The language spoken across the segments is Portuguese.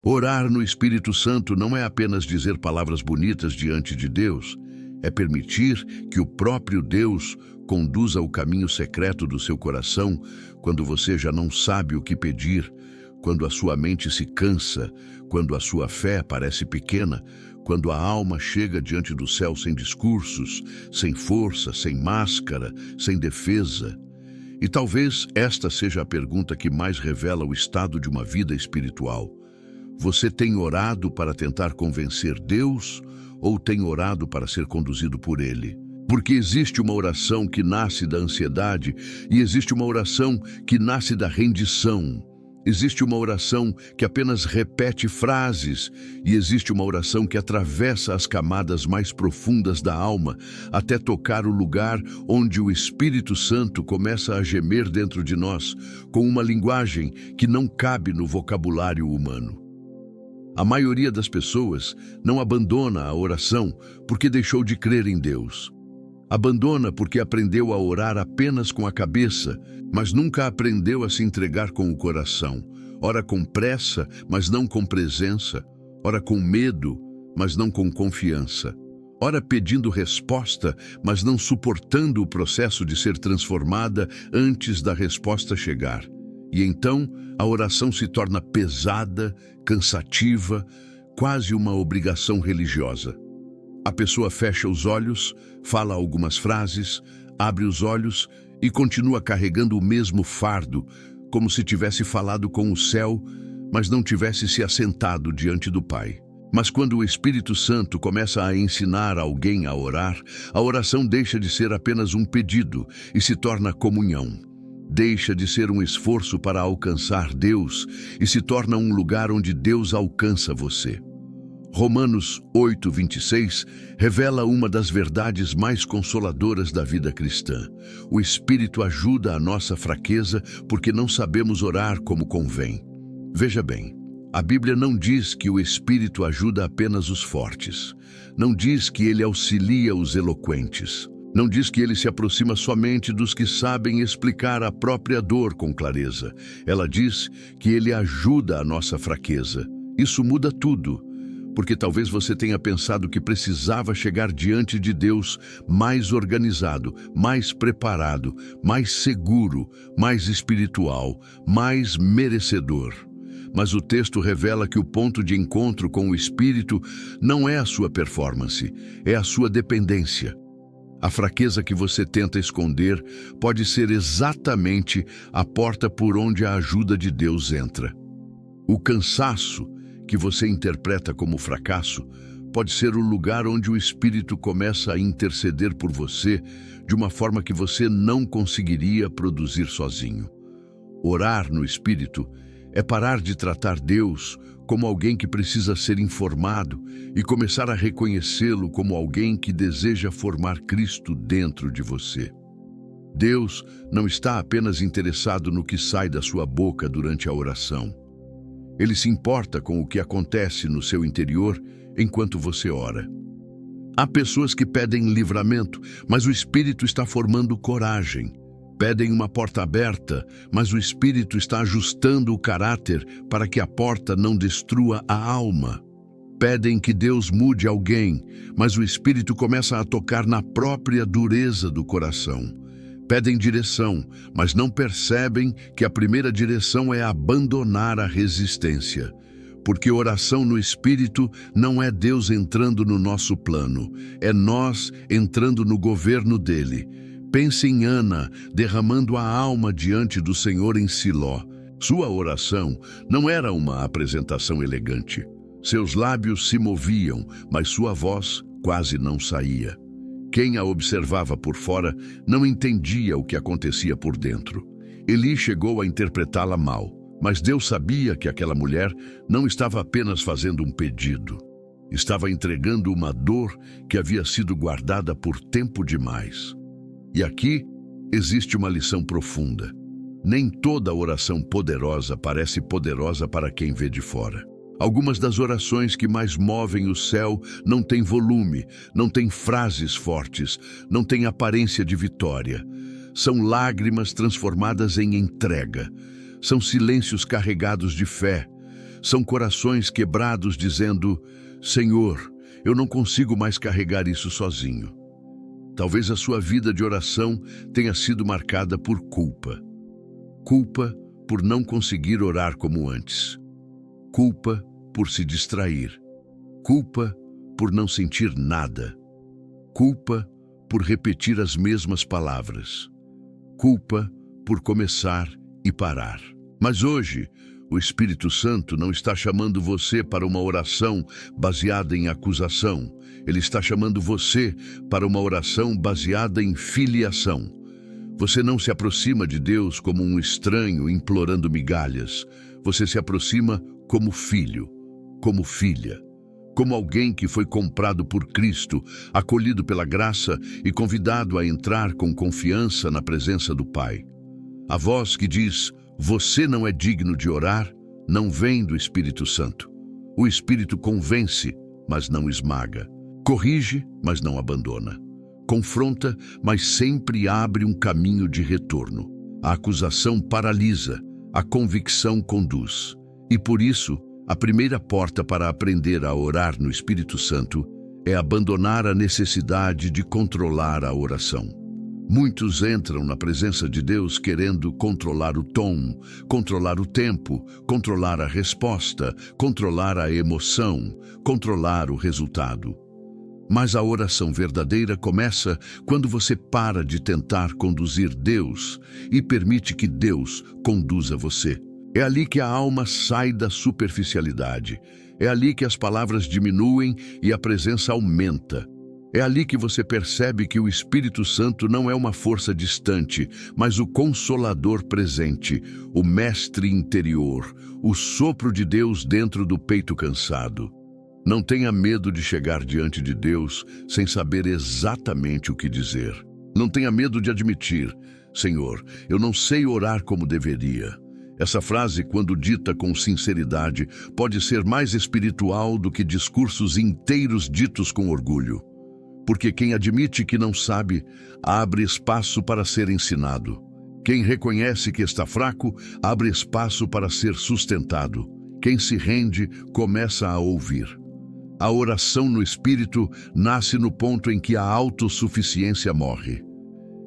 Orar no Espírito Santo não é apenas dizer palavras bonitas diante de Deus, é permitir que o próprio Deus conduza o caminho secreto do seu coração quando você já não sabe o que pedir, quando a sua mente se cansa, quando a sua fé parece pequena, quando a alma chega diante do céu sem discursos, sem força, sem máscara, sem defesa. E talvez esta seja a pergunta que mais revela o estado de uma vida espiritual. Você tem orado para tentar convencer Deus ou tem orado para ser conduzido por Ele? Porque existe uma oração que nasce da ansiedade e existe uma oração que nasce da rendição. Existe uma oração que apenas repete frases e existe uma oração que atravessa as camadas mais profundas da alma até tocar o lugar onde o Espírito Santo começa a gemer dentro de nós com uma linguagem que não cabe no vocabulário humano. A maioria das pessoas não abandona a oração porque deixou de crer em Deus. Abandona porque aprendeu a orar apenas com a cabeça, mas nunca aprendeu a se entregar com o coração. Ora com pressa, mas não com presença. Ora com medo, mas não com confiança. Ora pedindo resposta, mas não suportando o processo de ser transformada antes da resposta chegar. E então a oração se torna pesada, cansativa, quase uma obrigação religiosa. A pessoa fecha os olhos, fala algumas frases, abre os olhos e continua carregando o mesmo fardo, como se tivesse falado com o céu, mas não tivesse se assentado diante do Pai. Mas quando o Espírito Santo começa a ensinar alguém a orar, a oração deixa de ser apenas um pedido e se torna comunhão. Deixa de ser um esforço para alcançar Deus e se torna um lugar onde Deus alcança você. Romanos 8:26 revela uma das verdades mais consoladoras da vida cristã. O Espírito ajuda a nossa fraqueza porque não sabemos orar como convém. Veja bem, a Bíblia não diz que o Espírito ajuda apenas os fortes. Não diz que ele auxilia os eloquentes. Não diz que ele se aproxima somente dos que sabem explicar a própria dor com clareza. Ela diz que ele ajuda a nossa fraqueza. Isso muda tudo, porque talvez você tenha pensado que precisava chegar diante de Deus mais organizado, mais preparado, mais seguro, mais espiritual, mais merecedor. Mas o texto revela que o ponto de encontro com o Espírito não é a sua performance, é a sua dependência. A fraqueza que você tenta esconder pode ser exatamente a porta por onde a ajuda de Deus entra. O cansaço, que você interpreta como fracasso, pode ser o lugar onde o Espírito começa a interceder por você de uma forma que você não conseguiria produzir sozinho. Orar no Espírito é parar de tratar Deus como alguém que precisa ser informado e começar a reconhecê-lo como alguém que deseja formar Cristo dentro de você. Deus não está apenas interessado no que sai da sua boca durante a oração. Ele se importa com o que acontece no seu interior enquanto você ora. Há pessoas que pedem livramento, mas o Espírito está formando coragem. Pedem uma porta aberta, mas o Espírito está ajustando o caráter para que a porta não destrua a alma. Pedem que Deus mude alguém, mas o Espírito começa a tocar na própria dureza do coração. Pedem direção, mas não percebem que a primeira direção é abandonar a resistência. Porque oração no Espírito não é Deus entrando no nosso plano, é nós entrando no governo dele. Pense em Ana, derramando a alma diante do Senhor em Siló. Sua oração não era uma apresentação elegante. Seus lábios se moviam, mas sua voz quase não saía. Quem a observava por fora não entendia o que acontecia por dentro. Eli chegou a interpretá-la mal, mas Deus sabia que aquela mulher não estava apenas fazendo um pedido. Estava entregando uma dor que havia sido guardada por tempo demais. E aqui existe uma lição profunda. Nem toda oração poderosa parece poderosa para quem vê de fora. Algumas das orações que mais movem o céu não têm volume, não têm frases fortes, não têm aparência de vitória. São lágrimas transformadas em entrega. São silêncios carregados de fé. São corações quebrados dizendo: Senhor, eu não consigo mais carregar isso sozinho. Talvez a sua vida de oração tenha sido marcada por culpa. Culpa por não conseguir orar como antes. Culpa por se distrair. Culpa por não sentir nada. Culpa por repetir as mesmas palavras. Culpa por começar e parar. Mas hoje, o Espírito Santo não está chamando você para uma oração baseada em acusação. Ele está chamando você para uma oração baseada em filiação. Você não se aproxima de Deus como um estranho implorando migalhas. Você se aproxima como filho, como filha, como alguém que foi comprado por Cristo, acolhido pela graça e convidado a entrar com confiança na presença do Pai. A voz que diz: você não é digno de orar, não vem do Espírito Santo. O Espírito convence, mas não esmaga. Corrige, mas não abandona. Confronta, mas sempre abre um caminho de retorno. A acusação paralisa, a convicção conduz. E por isso, a primeira porta para aprender a orar no Espírito Santo é abandonar a necessidade de controlar a oração. Muitos entram na presença de Deus querendo controlar o tom, controlar o tempo, controlar a resposta, controlar a emoção, controlar o resultado. Mas a oração verdadeira começa quando você para de tentar conduzir Deus e permite que Deus conduza você. É ali que a alma sai da superficialidade. É ali que as palavras diminuem e a presença aumenta. É ali que você percebe que o Espírito Santo não é uma força distante, mas o Consolador presente, o Mestre interior, o sopro de Deus dentro do peito cansado. Não tenha medo de chegar diante de Deus sem saber exatamente o que dizer. Não tenha medo de admitir: Senhor, eu não sei orar como deveria. Essa frase, quando dita com sinceridade, pode ser mais espiritual do que discursos inteiros ditos com orgulho. Porque quem admite que não sabe, abre espaço para ser ensinado. Quem reconhece que está fraco, abre espaço para ser sustentado. Quem se rende, começa a ouvir. A oração no Espírito nasce no ponto em que a autossuficiência morre.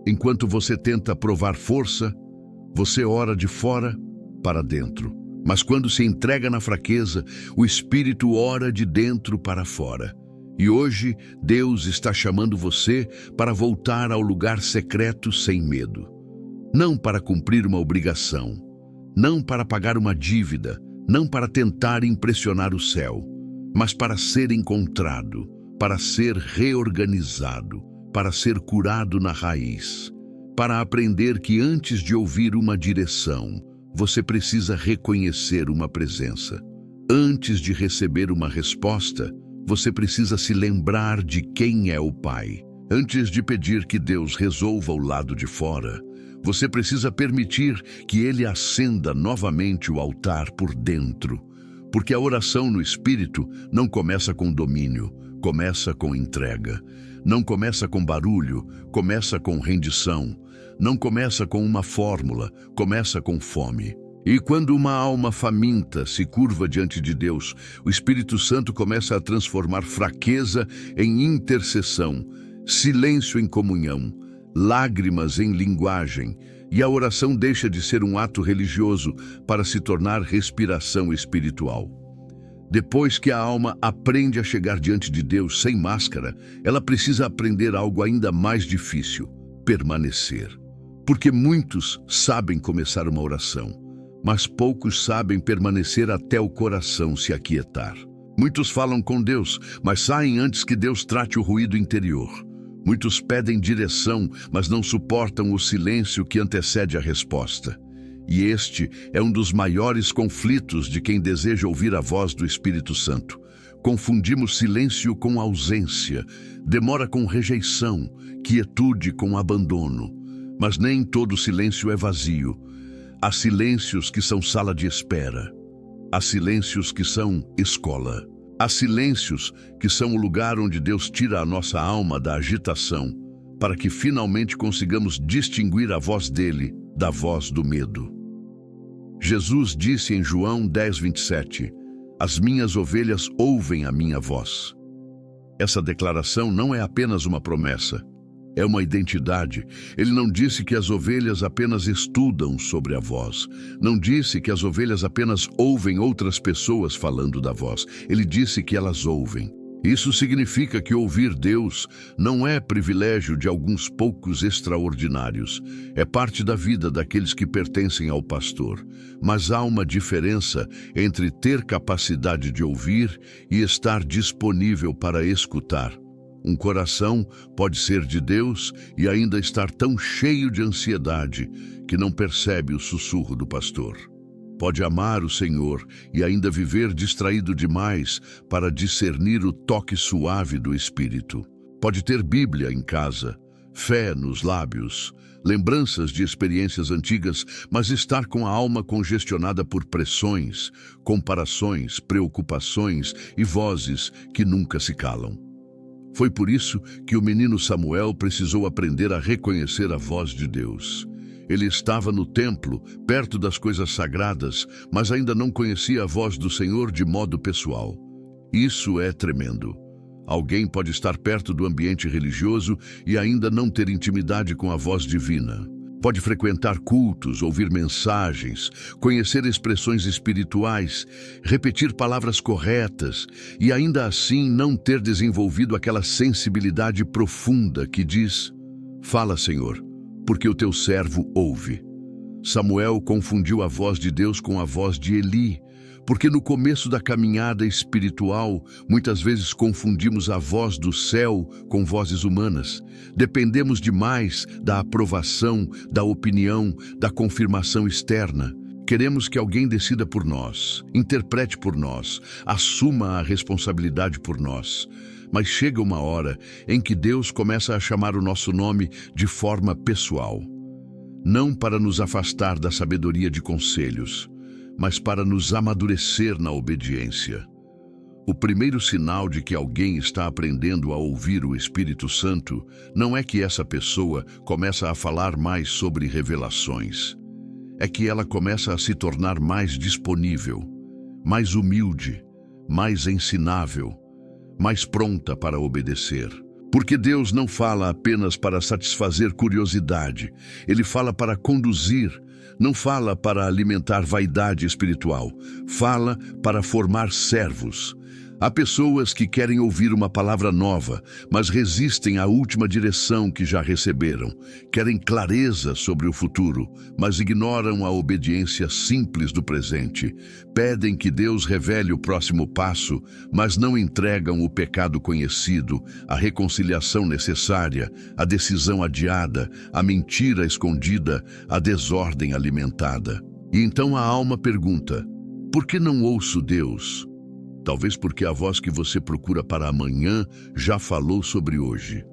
Enquanto você tenta provar força, você ora de fora para dentro. Mas quando se entrega na fraqueza, o Espírito ora de dentro para fora. E hoje, Deus está chamando você para voltar ao lugar secreto sem medo. Não para cumprir uma obrigação, não para pagar uma dívida, não para tentar impressionar o céu, mas para ser encontrado, para ser reorganizado, para ser curado na raiz, para aprender que antes de ouvir uma direção, você precisa reconhecer uma presença. Antes de receber uma resposta, você precisa se lembrar de quem é o Pai. Antes de pedir que Deus resolva o lado de fora, você precisa permitir que Ele acenda novamente o altar por dentro. Porque a oração no Espírito não começa com domínio, começa com entrega. Não começa com barulho, começa com rendição. Não começa com uma fórmula, começa com fome. E quando uma alma faminta se curva diante de Deus, o Espírito Santo começa a transformar fraqueza em intercessão, silêncio em comunhão, lágrimas em linguagem, e a oração deixa de ser um ato religioso para se tornar respiração espiritual. Depois que a alma aprende a chegar diante de Deus sem máscara, ela precisa aprender algo ainda mais difícil: permanecer. Porque muitos sabem começar uma oração, mas poucos sabem permanecer até o coração se aquietar. Muitos falam com Deus, mas saem antes que Deus trate o ruído interior. Muitos pedem direção, mas não suportam o silêncio que antecede a resposta. E este é um dos maiores conflitos de quem deseja ouvir a voz do Espírito Santo. Confundimos silêncio com ausência, demora com rejeição, quietude com abandono. Mas nem todo silêncio é vazio. Há silêncios que são sala de espera. Há silêncios que são escola. Há silêncios que são o lugar onde Deus tira a nossa alma da agitação, para que finalmente consigamos distinguir a voz dele da voz do medo. Jesus disse em João 10:27, As minhas ovelhas ouvem a minha voz. Essa declaração não é apenas uma promessa, é uma identidade. Ele não disse que as ovelhas apenas estudam sobre a voz. Não disse que as ovelhas apenas ouvem outras pessoas falando da voz. Ele disse que elas ouvem. Isso significa que ouvir Deus não é privilégio de alguns poucos extraordinários. É parte da vida daqueles que pertencem ao pastor. Mas há uma diferença entre ter capacidade de ouvir e estar disponível para escutar. Um coração pode ser de Deus e ainda estar tão cheio de ansiedade que não percebe o sussurro do pastor. Pode amar o Senhor e ainda viver distraído demais para discernir o toque suave do Espírito. Pode ter Bíblia em casa, fé nos lábios, lembranças de experiências antigas, mas estar com a alma congestionada por pressões, comparações, preocupações e vozes que nunca se calam. Foi por isso que o menino Samuel precisou aprender a reconhecer a voz de Deus. Ele estava no templo, perto das coisas sagradas, mas ainda não conhecia a voz do Senhor de modo pessoal. Isso é tremendo. Alguém pode estar perto do ambiente religioso e ainda não ter intimidade com a voz divina. Pode frequentar cultos, ouvir mensagens, conhecer expressões espirituais, repetir palavras corretas e ainda assim não ter desenvolvido aquela sensibilidade profunda que diz: "Fala, Senhor, porque o teu servo ouve." Samuel confundiu a voz de Deus com a voz de Eli, porque no começo da caminhada espiritual, muitas vezes confundimos a voz do céu com vozes humanas. Dependemos demais da aprovação, da opinião, da confirmação externa. Queremos que alguém decida por nós, interprete por nós, assuma a responsabilidade por nós. Mas chega uma hora em que Deus começa a chamar o nosso nome de forma pessoal. Não para nos afastar da sabedoria de conselhos, mas para nos amadurecer na obediência. O primeiro sinal de que alguém está aprendendo a ouvir o Espírito Santo não é que essa pessoa começa a falar mais sobre revelações. É que ela começa a se tornar mais disponível, mais humilde, mais ensinável, mais pronta para obedecer. Porque Deus não fala apenas para satisfazer curiosidade, Ele fala para conduzir, não fala para alimentar vaidade espiritual, fala para formar servos. Há pessoas que querem ouvir uma palavra nova, mas resistem à última direção que já receberam. Querem clareza sobre o futuro, mas ignoram a obediência simples do presente. Pedem que Deus revele o próximo passo, mas não entregam o pecado conhecido, a reconciliação necessária, a decisão adiada, a mentira escondida, a desordem alimentada. E então a alma pergunta: por que não ouço Deus? Talvez porque a voz que você procura para amanhã já falou sobre hoje.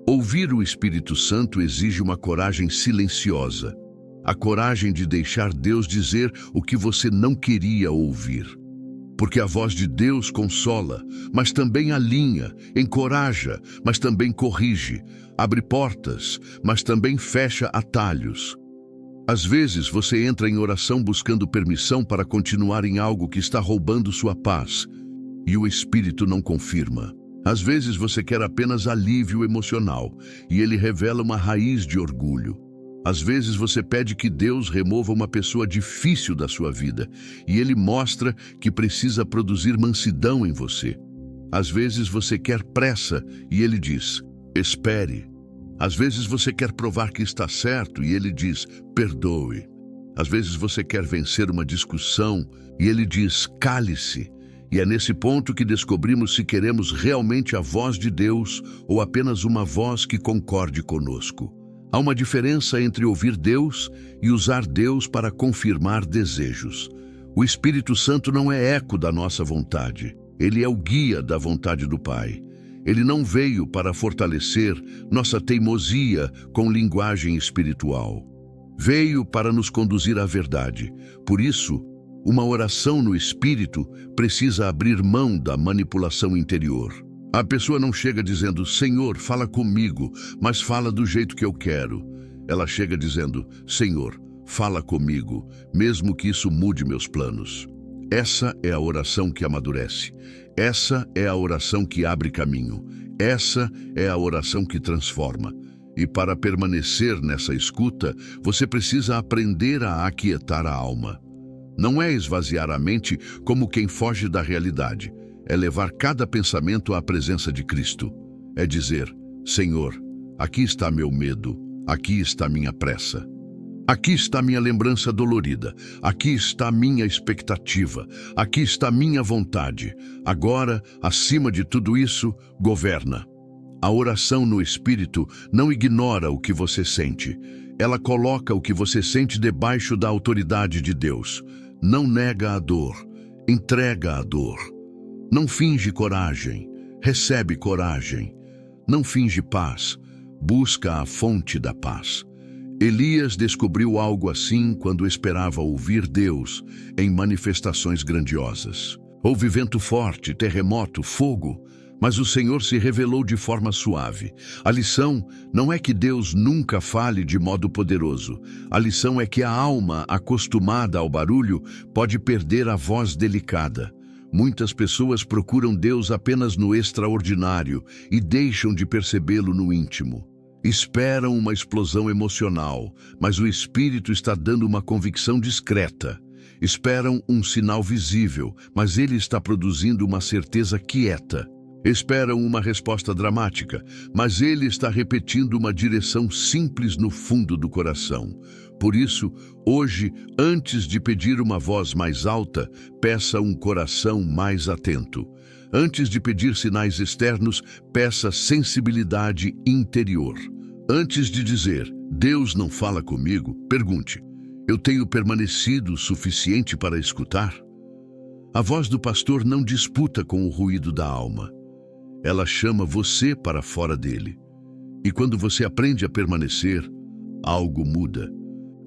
Ouvir o Espírito Santo exige uma coragem silenciosa, a coragem de deixar Deus dizer o que você não queria ouvir. Porque a voz de Deus consola, mas também alinha, encoraja, mas também corrige, abre portas, mas também fecha atalhos. Às vezes você entra em oração buscando permissão para continuar em algo que está roubando sua paz, e o Espírito não confirma. Às vezes você quer apenas alívio emocional, e ele revela uma raiz de orgulho. Às vezes você pede que Deus remova uma pessoa difícil da sua vida, e ele mostra que precisa produzir mansidão em você. Às vezes você quer pressa, e ele diz: espere. Às vezes você quer provar que está certo e ele diz: perdoe. Às vezes você quer vencer uma discussão e ele diz: cale-se. E é nesse ponto que descobrimos se queremos realmente a voz de Deus ou apenas uma voz que concorde conosco. Há uma diferença entre ouvir Deus e usar Deus para confirmar desejos. O Espírito Santo não é eco da nossa vontade. Ele é o guia da vontade do Pai. Ele não veio para fortalecer nossa teimosia com linguagem espiritual. Veio para nos conduzir à verdade. Por isso, uma oração no Espírito precisa abrir mão da manipulação interior. A pessoa não chega dizendo: Senhor, fala comigo, mas fala do jeito que eu quero. Ela chega dizendo: Senhor, fala comigo, mesmo que isso mude meus planos. Essa é a oração que amadurece. Essa é a oração que abre caminho. Essa é a oração que transforma. E para permanecer nessa escuta, você precisa aprender a aquietar a alma. Não é esvaziar a mente como quem foge da realidade. É levar cada pensamento à presença de Cristo. É dizer: Senhor, aqui está meu medo, aqui está minha pressa. Aqui está minha lembrança dolorida, aqui está minha expectativa, aqui está minha vontade. Agora, acima de tudo isso, governa. A oração no Espírito não ignora o que você sente. Ela coloca o que você sente debaixo da autoridade de Deus. Não nega a dor, entrega a dor. Não finge coragem, recebe coragem. Não finge paz, busca a fonte da paz. Elias descobriu algo assim quando esperava ouvir Deus em manifestações grandiosas. Houve vento forte, terremoto, fogo, mas o Senhor se revelou de forma suave. A lição não é que Deus nunca fale de modo poderoso. A lição é que a alma, acostumada ao barulho, pode perder a voz delicada. Muitas pessoas procuram Deus apenas no extraordinário e deixam de percebê-lo no íntimo. Esperam uma explosão emocional, mas o Espírito está dando uma convicção discreta. Esperam um sinal visível, mas ele está produzindo uma certeza quieta. Esperam uma resposta dramática, mas ele está repetindo uma direção simples no fundo do coração. Por isso, hoje, antes de pedir uma voz mais alta, peça um coração mais atento. Antes de pedir sinais externos, peça sensibilidade interior. Antes de dizer, Deus não fala comigo, pergunte, eu tenho permanecido o suficiente para escutar? A voz do pastor não disputa com o ruído da alma. Ela chama você para fora dele. E quando você aprende a permanecer, algo muda.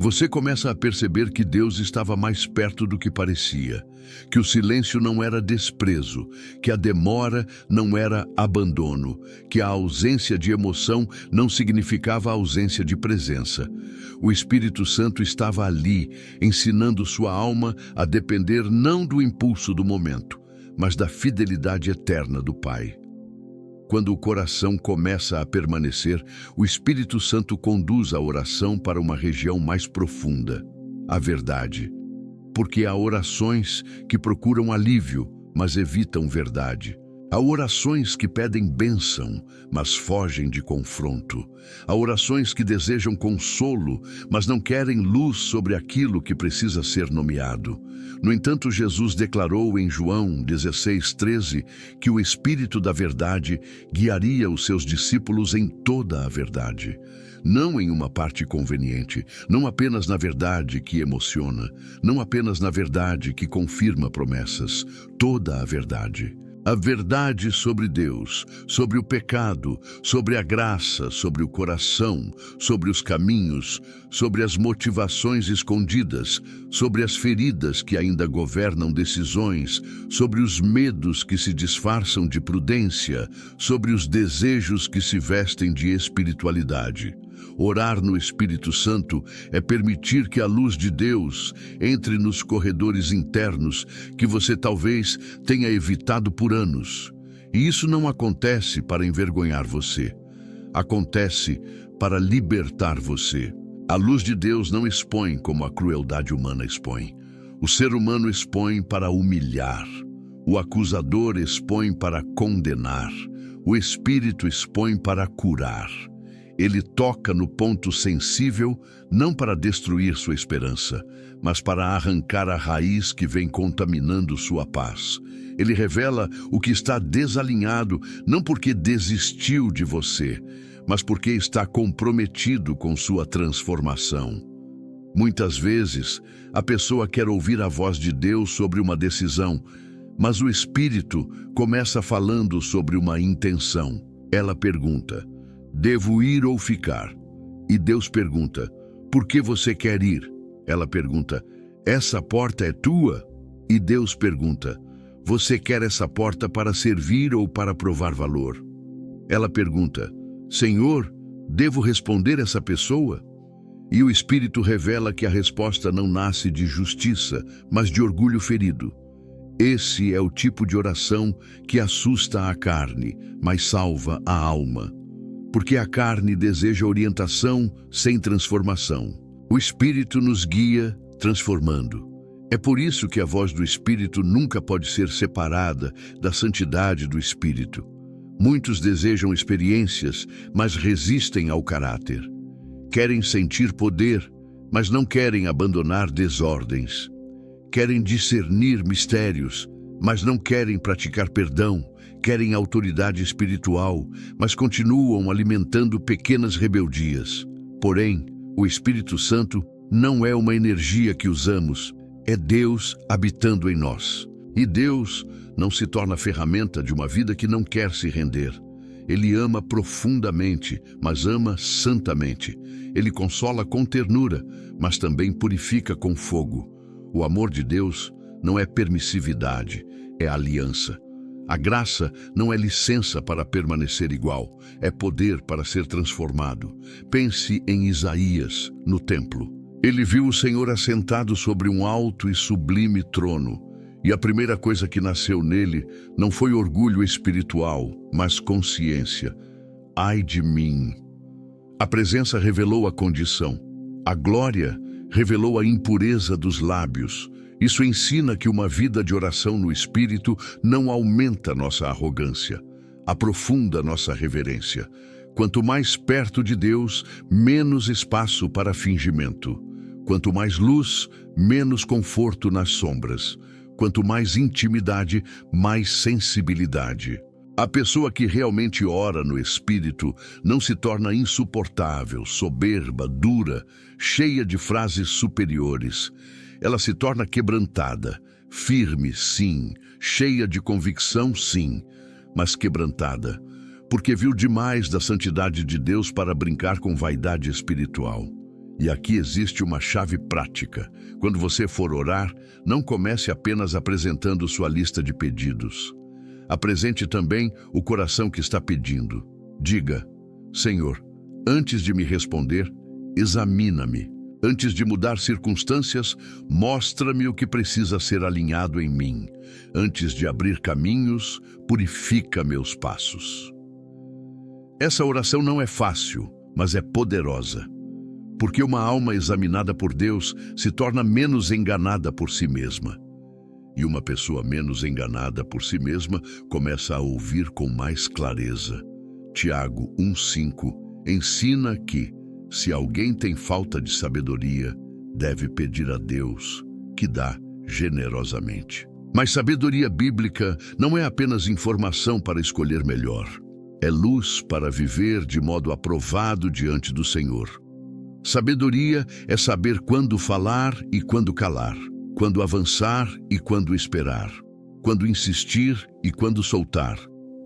Você começa a perceber que Deus estava mais perto do que parecia, que o silêncio não era desprezo, que a demora não era abandono, que a ausência de emoção não significava ausência de presença. O Espírito Santo estava ali, ensinando sua alma a depender não do impulso do momento, mas da fidelidade eterna do Pai. Quando o coração começa a permanecer, o Espírito Santo conduz a oração para uma região mais profunda, a verdade. Porque há orações que procuram alívio, mas evitam verdade. Há orações que pedem bênção, mas fogem de confronto. Há orações que desejam consolo, mas não querem luz sobre aquilo que precisa ser nomeado. No entanto, Jesus declarou em João 16:13 que o Espírito da Verdade guiaria os seus discípulos em toda a verdade. Não em uma parte conveniente, não apenas na verdade que emociona, não apenas na verdade que confirma promessas, toda a verdade. A verdade sobre Deus, sobre o pecado, sobre a graça, sobre o coração, sobre os caminhos, sobre as motivações escondidas, sobre as feridas que ainda governam decisões, sobre os medos que se disfarçam de prudência, sobre os desejos que se vestem de espiritualidade. Orar no Espírito Santo é permitir que a luz de Deus entre nos corredores internos que você talvez tenha evitado por anos. E isso não acontece para envergonhar você. Acontece para libertar você. A luz de Deus não expõe como a crueldade humana expõe. O ser humano expõe para humilhar. O acusador expõe para condenar. O Espírito expõe para curar. Ele toca no ponto sensível, não para destruir sua esperança, mas para arrancar a raiz que vem contaminando sua paz. Ele revela o que está desalinhado, não porque desistiu de você, mas porque está comprometido com sua transformação. Muitas vezes, a pessoa quer ouvir a voz de Deus sobre uma decisão, mas o Espírito começa falando sobre uma intenção. Ela pergunta: devo ir ou ficar? E Deus pergunta: por que você quer ir? Ela pergunta: essa porta é tua? E Deus pergunta: você quer essa porta para servir ou para provar valor? Ela pergunta: Senhor, devo responder essa pessoa? E o Espírito revela que a resposta não nasce de justiça, mas de orgulho ferido. Esse é o tipo de oração que assusta a carne, mas salva a alma. Porque a carne deseja orientação sem transformação. O Espírito nos guia, transformando. É por isso que a voz do Espírito nunca pode ser separada da santidade do Espírito. Muitos desejam experiências, mas resistem ao caráter. Querem sentir poder, mas não querem abandonar desordens. Querem discernir mistérios, mas não querem praticar perdão. Querem autoridade espiritual, mas continuam alimentando pequenas rebeldias. Porém, o Espírito Santo não é uma energia que usamos, é Deus habitando em nós. E Deus não se torna ferramenta de uma vida que não quer se render. Ele ama profundamente, mas ama santamente. Ele consola com ternura, mas também purifica com fogo. O amor de Deus não é permissividade, é aliança. A graça não é licença para permanecer igual, é poder para ser transformado. Pense em Isaías, no templo. Ele viu o Senhor assentado sobre um alto e sublime trono, e a primeira coisa que nasceu nele não foi orgulho espiritual, mas consciência. Ai de mim! A presença revelou a condição. A glória revelou a impureza dos lábios. Isso ensina que uma vida de oração no Espírito não aumenta nossa arrogância, aprofunda nossa reverência. Quanto mais perto de Deus, menos espaço para fingimento. Quanto mais luz, menos conforto nas sombras. Quanto mais intimidade, mais sensibilidade. A pessoa que realmente ora no Espírito não se torna insuportável, soberba, dura, cheia de frases superiores. Ela se torna quebrantada, firme, sim, cheia de convicção, sim, mas quebrantada, porque viu demais da santidade de Deus para brincar com vaidade espiritual. E aqui existe uma chave prática. Quando você for orar, não comece apenas apresentando sua lista de pedidos. Apresente também o coração que está pedindo. Diga: Senhor, antes de me responder, examina-me. Antes de mudar circunstâncias, mostra-me o que precisa ser alinhado em mim. Antes de abrir caminhos, purifica meus passos. Essa oração não é fácil, mas é poderosa. Porque uma alma examinada por Deus se torna menos enganada por si mesma. E uma pessoa menos enganada por si mesma começa a ouvir com mais clareza. Tiago 1,5 ensina que, se alguém tem falta de sabedoria, deve pedir a Deus, que dá generosamente. Mas sabedoria bíblica não é apenas informação para escolher melhor. É luz para viver de modo aprovado diante do Senhor. Sabedoria é saber quando falar e quando calar, quando avançar e quando esperar, quando insistir e quando soltar,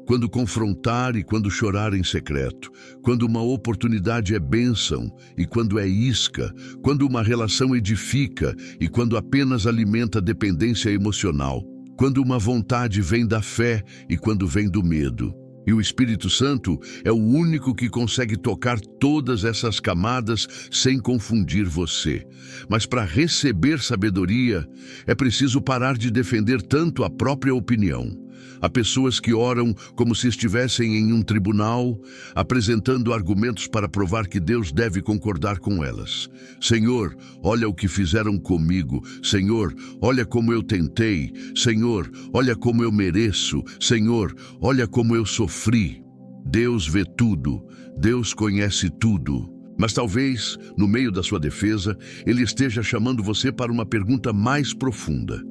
quando confrontar e quando chorar em secreto, quando uma oportunidade é bênção e quando é isca, quando uma relação edifica e quando apenas alimenta dependência emocional, quando uma vontade vem da fé e quando vem do medo. E o Espírito Santo é o único que consegue tocar todas essas camadas sem confundir você. Mas para receber sabedoria, é preciso parar de defender tanto a própria opinião. Há pessoas que oram como se estivessem em um tribunal, apresentando argumentos para provar que Deus deve concordar com elas. Senhor, olha o que fizeram comigo. Senhor, olha como eu tentei. Senhor, olha como eu mereço. Senhor, olha como eu sofri. Deus vê tudo. Deus conhece tudo. Mas talvez, no meio da sua defesa, Ele esteja chamando você para uma pergunta mais profunda.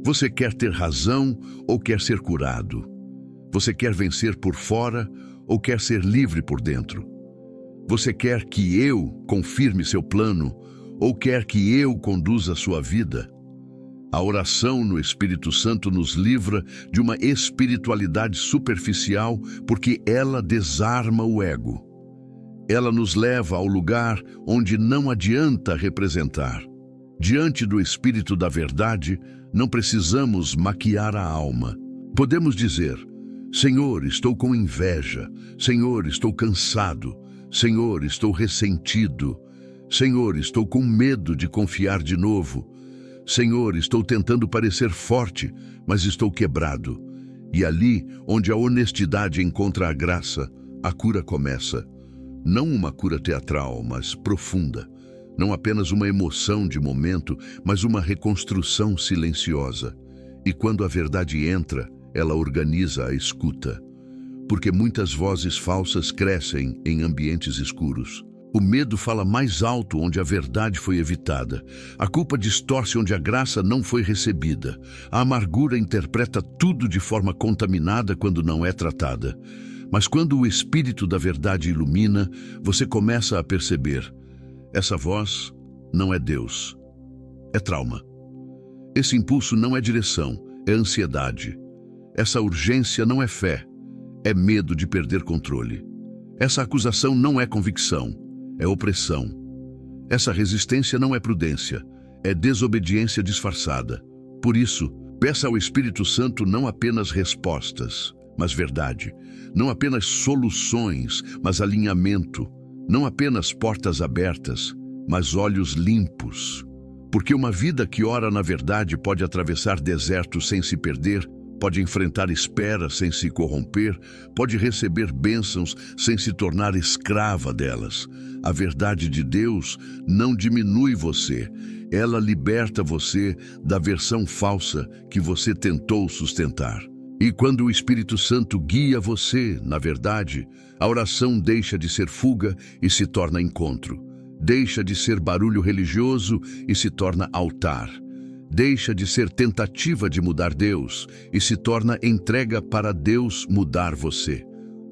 Você quer ter razão ou quer ser curado? Você quer vencer por fora ou quer ser livre por dentro? Você quer que eu confirme seu plano ou quer que eu conduza sua vida? A oração no Espírito Santo nos livra de uma espiritualidade superficial porque ela desarma o ego. Ela nos leva ao lugar onde não adianta representar. Diante do Espírito da Verdade, não precisamos maquiar a alma. Podemos dizer: Senhor, estou com inveja. Senhor, estou cansado. Senhor, estou ressentido. Senhor, estou com medo de confiar de novo. Senhor, estou tentando parecer forte, mas estou quebrado. E ali, onde a honestidade encontra a graça, a cura começa. Não uma cura teatral, mas profunda. Não apenas uma emoção de momento, mas uma reconstrução silenciosa. E quando a verdade entra, ela organiza a escuta. Porque muitas vozes falsas crescem em ambientes escuros. O medo fala mais alto onde a verdade foi evitada. A culpa distorce onde a graça não foi recebida. A amargura interpreta tudo de forma contaminada quando não é tratada. Mas quando o Espírito da verdade ilumina, você começa a perceber: essa voz não é Deus, é trauma. Esse impulso não é direção, é ansiedade. Essa urgência não é fé, é medo de perder controle. Essa acusação não é convicção, é opressão. Essa resistência não é prudência, é desobediência disfarçada. Por isso, peça ao Espírito Santo não apenas respostas, mas verdade. Não apenas soluções, mas alinhamento. Não apenas portas abertas, mas olhos limpos. Porque uma vida que ora na verdade pode atravessar desertos sem se perder, pode enfrentar espera sem se corromper, pode receber bênçãos sem se tornar escrava delas. A verdade de Deus não diminui você, ela liberta você da versão falsa que você tentou sustentar. E quando o Espírito Santo guia você, na verdade, a oração deixa de ser fuga e se torna encontro. Deixa de ser barulho religioso e se torna altar. Deixa de ser tentativa de mudar Deus e se torna entrega para Deus mudar você.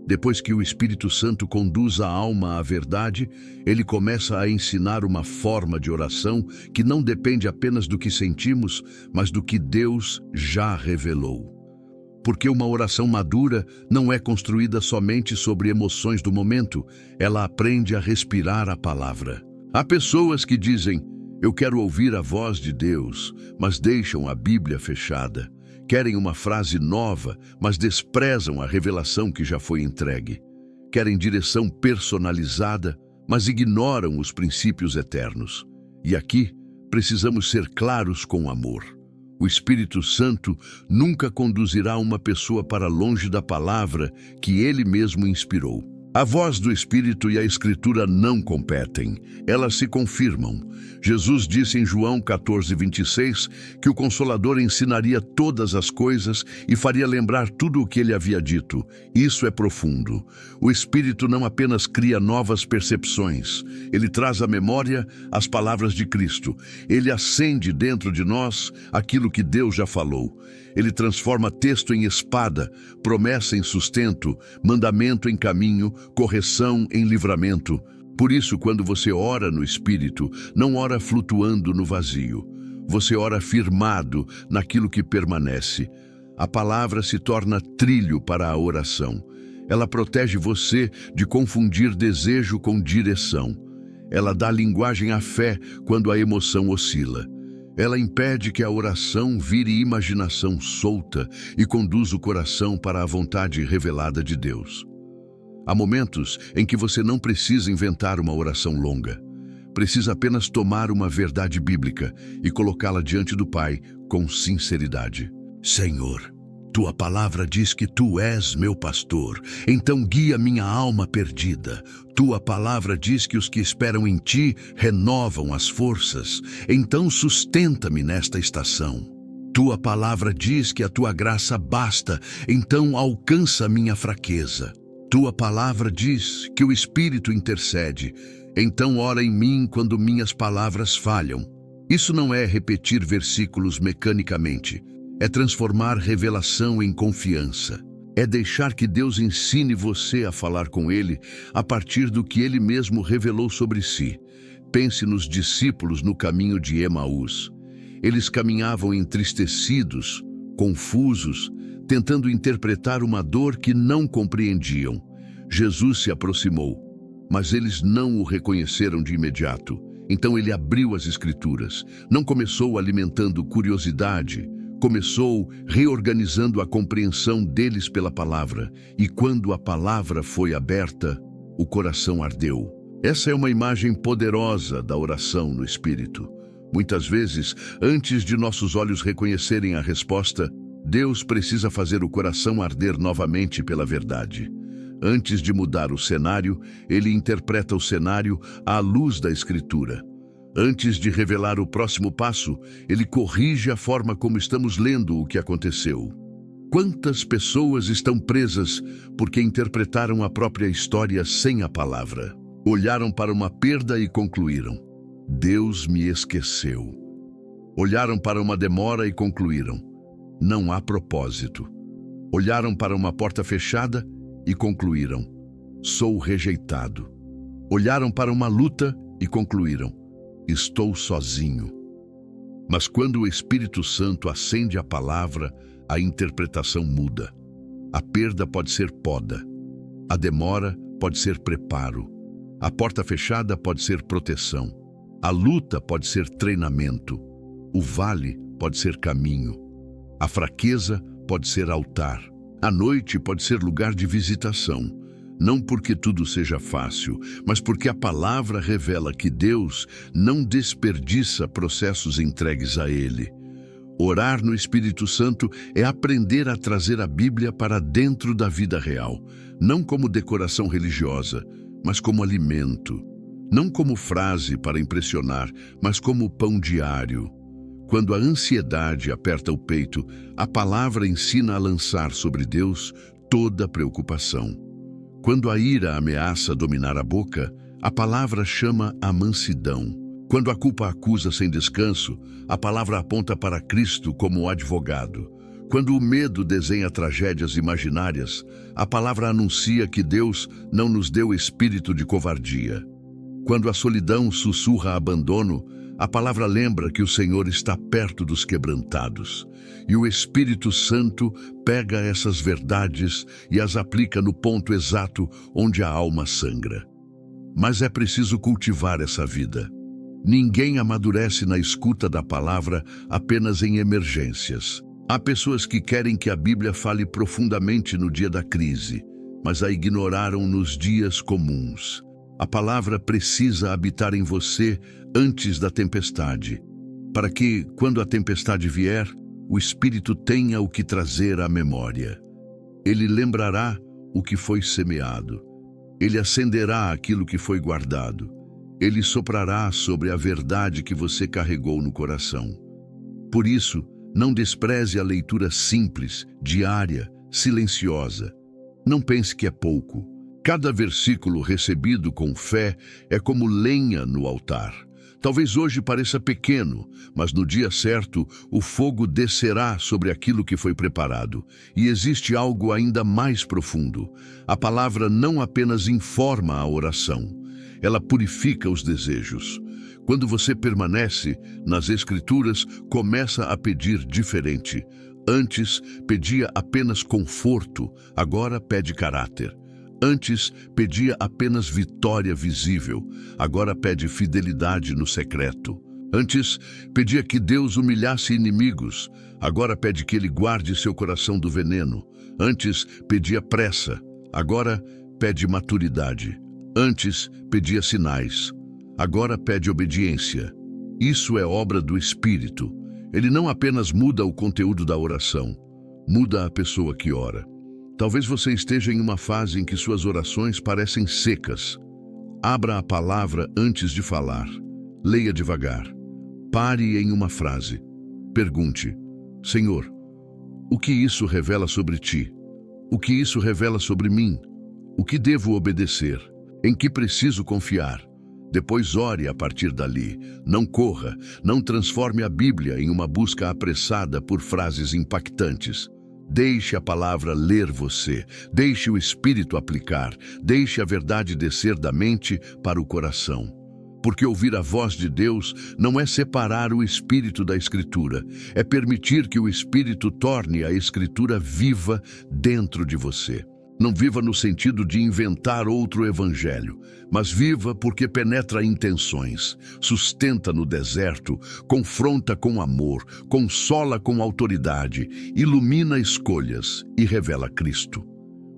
Depois que o Espírito Santo conduz a alma à verdade, ele começa a ensinar uma forma de oração que não depende apenas do que sentimos, mas do que Deus já revelou. Porque uma oração madura não é construída somente sobre emoções do momento, ela aprende a respirar a palavra. Há pessoas que dizem: eu quero ouvir a voz de Deus, mas deixam a Bíblia fechada. Querem uma frase nova, mas desprezam a revelação que já foi entregue. Querem direção personalizada, mas ignoram os princípios eternos. E aqui, precisamos ser claros com amor. O Espírito Santo nunca conduzirá uma pessoa para longe da palavra que ele mesmo inspirou. A voz do Espírito e a Escritura não competem, elas se confirmam. Jesus disse em João 14:26 que o Consolador ensinaria todas as coisas e faria lembrar tudo o que ele havia dito. Isso é profundo. O Espírito não apenas cria novas percepções, ele traz à memória as palavras de Cristo. Ele acende dentro de nós aquilo que Deus já falou. Ele transforma texto em espada, promessa em sustento, mandamento em caminho, correção em livramento. Por isso, quando você ora no Espírito, não ora flutuando no vazio. Você ora firmado naquilo que permanece. A palavra se torna trilho para a oração. Ela protege você de confundir desejo com direção. Ela dá linguagem à fé quando a emoção oscila. Ela impede que a oração vire imaginação solta e conduz o coração para a vontade revelada de Deus. Há momentos em que você não precisa inventar uma oração longa. Precisa apenas tomar uma verdade bíblica e colocá-la diante do Pai com sinceridade. Senhor, tua palavra diz que tu és meu pastor, então guia minha alma perdida. Tua palavra diz que os que esperam em ti renovam as forças, então sustenta-me nesta estação. Tua palavra diz que a tua graça basta, então alcança minha fraqueza. Tua palavra diz que o Espírito intercede, então ora em mim quando minhas palavras falham. Isso não é repetir versículos mecanicamente. É transformar revelação em confiança. É deixar que Deus ensine você a falar com Ele a partir do que Ele mesmo revelou sobre si. Pense nos discípulos no caminho de Emaús. Eles caminhavam entristecidos, confusos, tentando interpretar uma dor que não compreendiam. Jesus se aproximou, mas eles não o reconheceram de imediato. Então ele abriu as Escrituras. Não começou alimentando curiosidade, começou reorganizando a compreensão deles pela palavra, e quando a palavra foi aberta, o coração ardeu. Essa é uma imagem poderosa da oração no Espírito. Muitas vezes, antes de nossos olhos reconhecerem a resposta, Deus precisa fazer o coração arder novamente pela verdade. Antes de mudar o cenário, Ele interpreta o cenário à luz da Escritura. Antes de revelar o próximo passo, Ele corrige a forma como estamos lendo o que aconteceu. Quantas pessoas estão presas porque interpretaram a própria história sem a palavra? Olharam para uma perda e concluíram: Deus me esqueceu. Olharam para uma demora e concluíram: não há propósito. Olharam para uma porta fechada e concluíram: sou rejeitado. Olharam para uma luta e concluíram: estou sozinho. Mas quando o Espírito Santo acende a palavra, a interpretação muda. A perda pode ser poda. A demora pode ser preparo. A porta fechada pode ser proteção. A luta pode ser treinamento. O vale pode ser caminho. A fraqueza pode ser altar. A noite pode ser lugar de visitação. Não porque tudo seja fácil, mas porque a palavra revela que Deus não desperdiça processos entregues a Ele. Orar no Espírito Santo é aprender a trazer a Bíblia para dentro da vida real, não como decoração religiosa, mas como alimento. Não como frase para impressionar, mas como pão diário. Quando a ansiedade aperta o peito, a palavra ensina a lançar sobre Deus toda a preocupação. Quando a ira ameaça dominar a boca, a palavra chama a mansidão. Quando a culpa acusa sem descanso, a palavra aponta para Cristo como advogado. Quando o medo desenha tragédias imaginárias, a palavra anuncia que Deus não nos deu espírito de covardia. Quando a solidão sussurra abandono, a palavra lembra que o Senhor está perto dos quebrantados. E o Espírito Santo pega essas verdades e as aplica no ponto exato onde a alma sangra. Mas é preciso cultivar essa vida. Ninguém amadurece na escuta da palavra apenas em emergências. Há pessoas que querem que a Bíblia fale profundamente no dia da crise, mas a ignoraram nos dias comuns. A palavra precisa habitar em você antes da tempestade, para que, quando a tempestade vier, o Espírito tenha o que trazer à memória. Ele lembrará o que foi semeado. Ele acenderá aquilo que foi guardado. Ele soprará sobre a verdade que você carregou no coração. Por isso, não despreze a leitura simples, diária, silenciosa. Não pense que é pouco. Cada versículo recebido com fé é como lenha no altar. Talvez hoje pareça pequeno, mas no dia certo o fogo descerá sobre aquilo que foi preparado. E existe algo ainda mais profundo. A palavra não apenas informa a oração, ela purifica os desejos. Quando você permanece nas Escrituras, começa a pedir diferente. Antes pedia apenas conforto, agora pede caráter. Antes pedia apenas vitória visível, agora pede fidelidade no secreto. Antes pedia que Deus humilhasse inimigos, agora pede que Ele guarde seu coração do veneno. Antes pedia pressa, agora pede maturidade. Antes pedia sinais, agora pede obediência. Isso é obra do Espírito. Ele não apenas muda o conteúdo da oração, muda a pessoa que ora. Talvez você esteja em uma fase em que suas orações parecem secas. Abra a palavra antes de falar. Leia devagar. Pare em uma frase. Pergunte: Senhor, o que isso revela sobre ti? O que isso revela sobre mim? O que devo obedecer? Em que preciso confiar? Depois ore a partir dali. Não corra, não transforme a Bíblia em uma busca apressada por frases impactantes. Deixe a palavra ler você, deixe o Espírito aplicar, deixe a verdade descer da mente para o coração. Porque ouvir a voz de Deus não é separar o Espírito da Escritura, é permitir que o Espírito torne a Escritura viva dentro de você. Não viva no sentido de inventar outro evangelho, mas viva porque penetra intenções, sustenta no deserto, confronta com amor, consola com autoridade, ilumina escolhas e revela Cristo.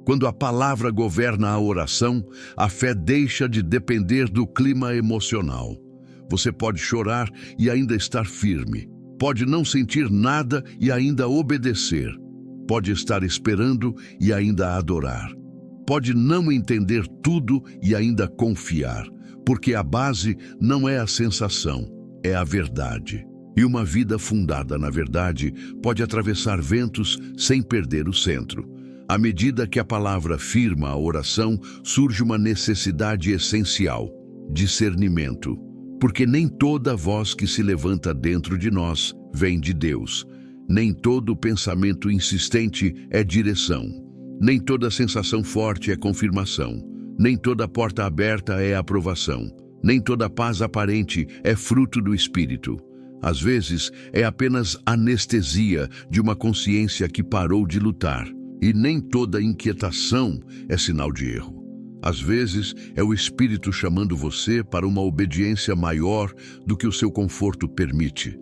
Quando a palavra governa a oração, a fé deixa de depender do clima emocional. Você pode chorar e ainda estar firme. Pode não sentir nada e ainda obedecer. Pode estar esperando e ainda adorar. Pode não entender tudo e ainda confiar, porque a base não é a sensação, é a verdade. E uma vida fundada na verdade pode atravessar ventos sem perder o centro. À medida que a palavra firma a oração, surge uma necessidade essencial: discernimento. Porque nem toda voz que se levanta dentro de nós vem de Deus. Nem todo pensamento insistente é direção. Nem toda sensação forte é confirmação. Nem toda porta aberta é aprovação. Nem toda paz aparente é fruto do Espírito. Às vezes, é apenas anestesia de uma consciência que parou de lutar. E nem toda inquietação é sinal de erro. Às vezes, é o Espírito chamando você para uma obediência maior do que o seu conforto permite.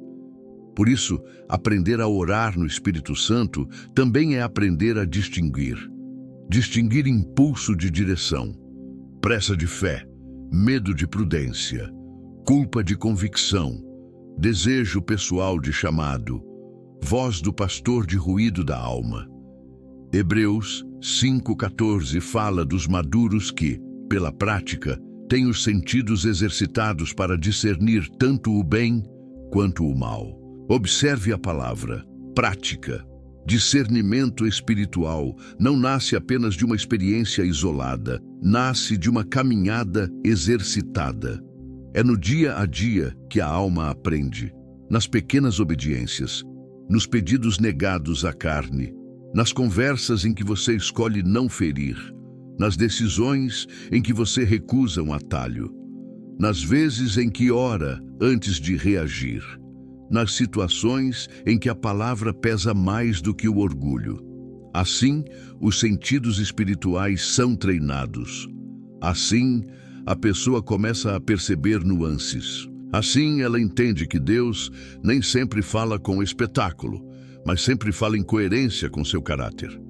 Por isso, aprender a orar no Espírito Santo também é aprender a distinguir. Distinguir impulso de direção, pressa de fé, medo de prudência, culpa de convicção, desejo pessoal de chamado, voz do pastor de ruído da alma. Hebreus 5,14 fala dos maduros que, pela prática, têm os sentidos exercitados para discernir tanto o bem quanto o mal. Observe a palavra, prática. Discernimento espiritual não nasce apenas de uma experiência isolada, nasce de uma caminhada exercitada. É no dia a dia que a alma aprende, nas pequenas obediências, nos pedidos negados à carne, nas conversas em que você escolhe não ferir, nas decisões em que você recusa um atalho, nas vezes em que ora antes de reagir, nas situações em que a palavra pesa mais do que o orgulho. Assim, os sentidos espirituais são treinados. Assim, a pessoa começa a perceber nuances. Assim, ela entende que Deus nem sempre fala com espetáculo, mas sempre fala em coerência com seu caráter.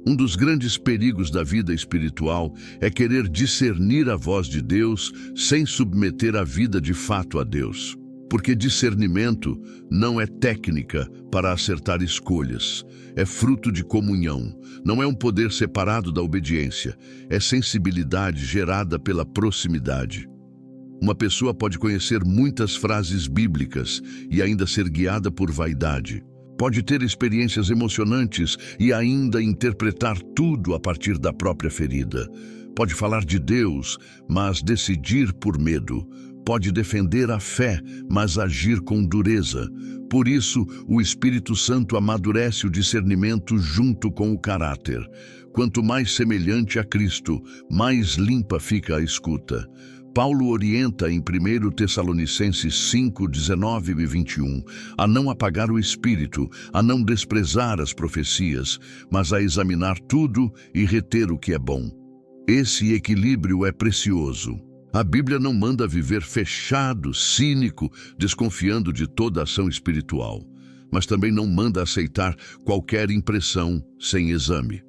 Um dos grandes perigos da vida espiritual é querer discernir a voz de Deus sem submeter a vida de fato a Deus. Porque discernimento não é técnica para acertar escolhas, é fruto de comunhão, não é um poder separado da obediência, é sensibilidade gerada pela proximidade. Uma pessoa pode conhecer muitas frases bíblicas e ainda ser guiada por vaidade. Pode ter experiências emocionantes e ainda interpretar tudo a partir da própria ferida. Pode falar de Deus, mas decidir por medo. Pode defender a fé, mas agir com dureza. Por isso, o Espírito Santo amadurece o discernimento junto com o caráter. Quanto mais semelhante a Cristo, mais limpa fica a escuta. Paulo orienta em 1 Tessalonicenses 5, 19 e 21, a não apagar o espírito, a não desprezar as profecias, mas a examinar tudo e reter o que é bom. Esse equilíbrio é precioso. A Bíblia não manda viver fechado, cínico, desconfiando de toda ação espiritual, mas também não manda aceitar qualquer impressão sem exame.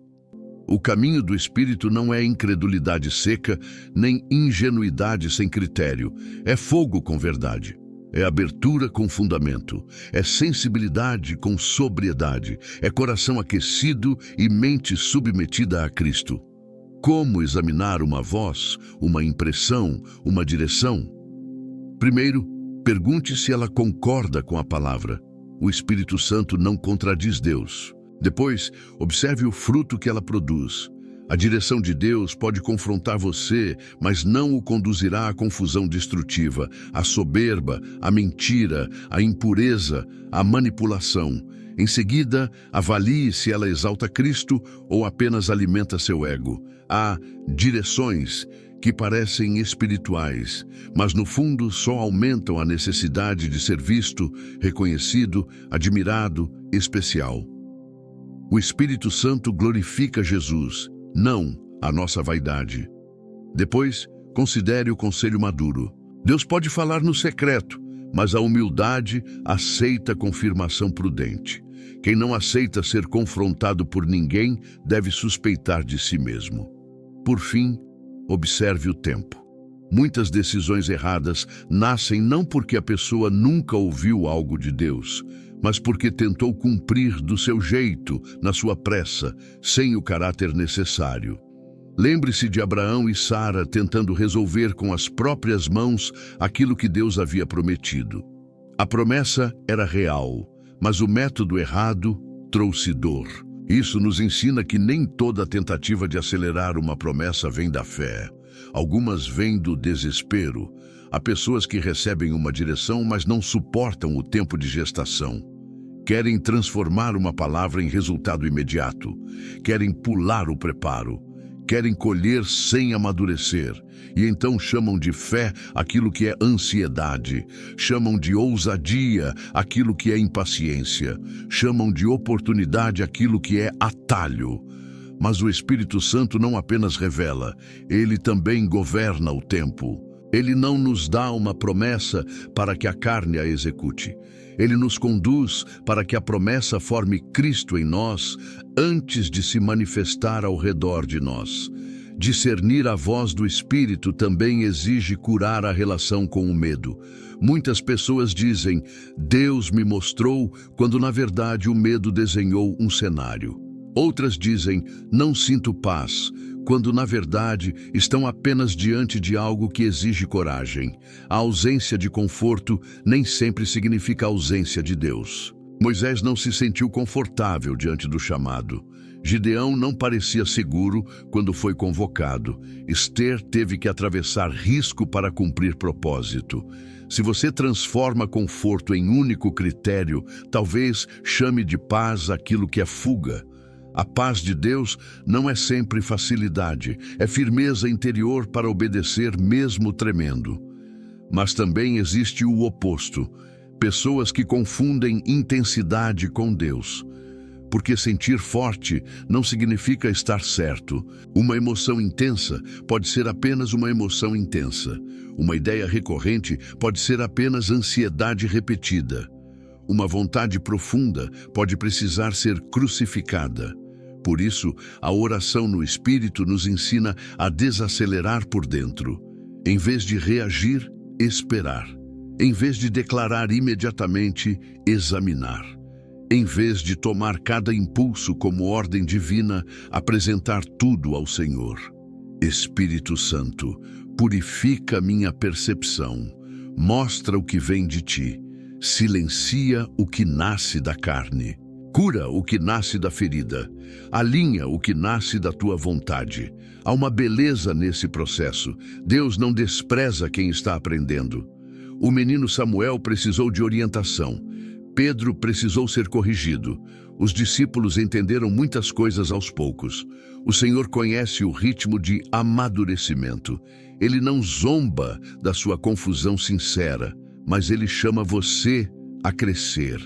O caminho do Espírito não é incredulidade seca, nem ingenuidade sem critério. É fogo com verdade. É abertura com fundamento. É sensibilidade com sobriedade. É coração aquecido e mente submetida a Cristo. Como examinar uma voz, uma impressão, uma direção? Primeiro, pergunte se ela concorda com a palavra. O Espírito Santo não contradiz Deus. Depois, observe o fruto que ela produz. A direção de Deus pode confrontar você, mas não o conduzirá à confusão destrutiva, à soberba, à mentira, à impureza, à manipulação. Em seguida, avalie se ela exalta Cristo ou apenas alimenta seu ego. Há direções que parecem espirituais, mas no fundo só aumentam a necessidade de ser visto, reconhecido, admirado, especial. O Espírito Santo glorifica Jesus, não a nossa vaidade. Depois, considere o conselho maduro. Deus pode falar no secreto, mas a humildade aceita confirmação prudente. Quem não aceita ser confrontado por ninguém deve suspeitar de si mesmo. Por fim, observe o tempo. Muitas decisões erradas nascem não porque a pessoa nunca ouviu algo de Deus, mas porque tentou cumprir do seu jeito, na sua pressa, sem o caráter necessário. Lembre-se de Abraão e Sara tentando resolver com as próprias mãos aquilo que Deus havia prometido. A promessa era real, mas o método errado trouxe dor. Isso nos ensina que nem toda tentativa de acelerar uma promessa vem da fé. Algumas vêm do desespero. Há pessoas que recebem uma direção, mas não suportam o tempo de gestação. Querem transformar uma palavra em resultado imediato. Querem pular o preparo. Querem colher sem amadurecer. E então chamam de fé aquilo que é ansiedade. Chamam de ousadia aquilo que é impaciência. Chamam de oportunidade aquilo que é atalho. Mas o Espírito Santo não apenas revela, ele também governa o tempo. Ele não nos dá uma promessa para que a carne a execute. Ele nos conduz para que a promessa forme Cristo em nós antes de se manifestar ao redor de nós. Discernir a voz do Espírito também exige curar a relação com o medo. Muitas pessoas dizem, Deus me mostrou, quando na verdade o medo desenhou um cenário. Outras dizem, não sinto paz, quando na verdade estão apenas diante de algo que exige coragem. A ausência de conforto nem sempre significa ausência de Deus. Moisés não se sentiu confortável diante do chamado. Gideão não parecia seguro quando foi convocado. Esther teve que atravessar risco para cumprir propósito. Se você transforma conforto em único critério, talvez chame de paz aquilo que é fuga. A paz de Deus não é sempre facilidade, é firmeza interior para obedecer mesmo tremendo. Mas também existe o oposto, pessoas que confundem intensidade com Deus. Porque sentir forte não significa estar certo. Uma emoção intensa pode ser apenas uma emoção intensa. Uma ideia recorrente pode ser apenas ansiedade repetida. Uma vontade profunda pode precisar ser crucificada. Por isso, a oração no Espírito nos ensina a desacelerar por dentro. Em vez de reagir, esperar. Em vez de declarar imediatamente, examinar. Em vez de tomar cada impulso como ordem divina, apresentar tudo ao Senhor. Espírito Santo, purifica minha percepção. Mostra o que vem de ti. Silencia o que nasce da carne. Cura o que nasce da ferida. Alinha o que nasce da tua vontade. Há uma beleza nesse processo. Deus não despreza quem está aprendendo. O menino Samuel precisou de orientação. Pedro precisou ser corrigido. Os discípulos entenderam muitas coisas aos poucos. O Senhor conhece o ritmo de amadurecimento. Ele não zomba da sua confusão sincera, mas ele chama você a crescer.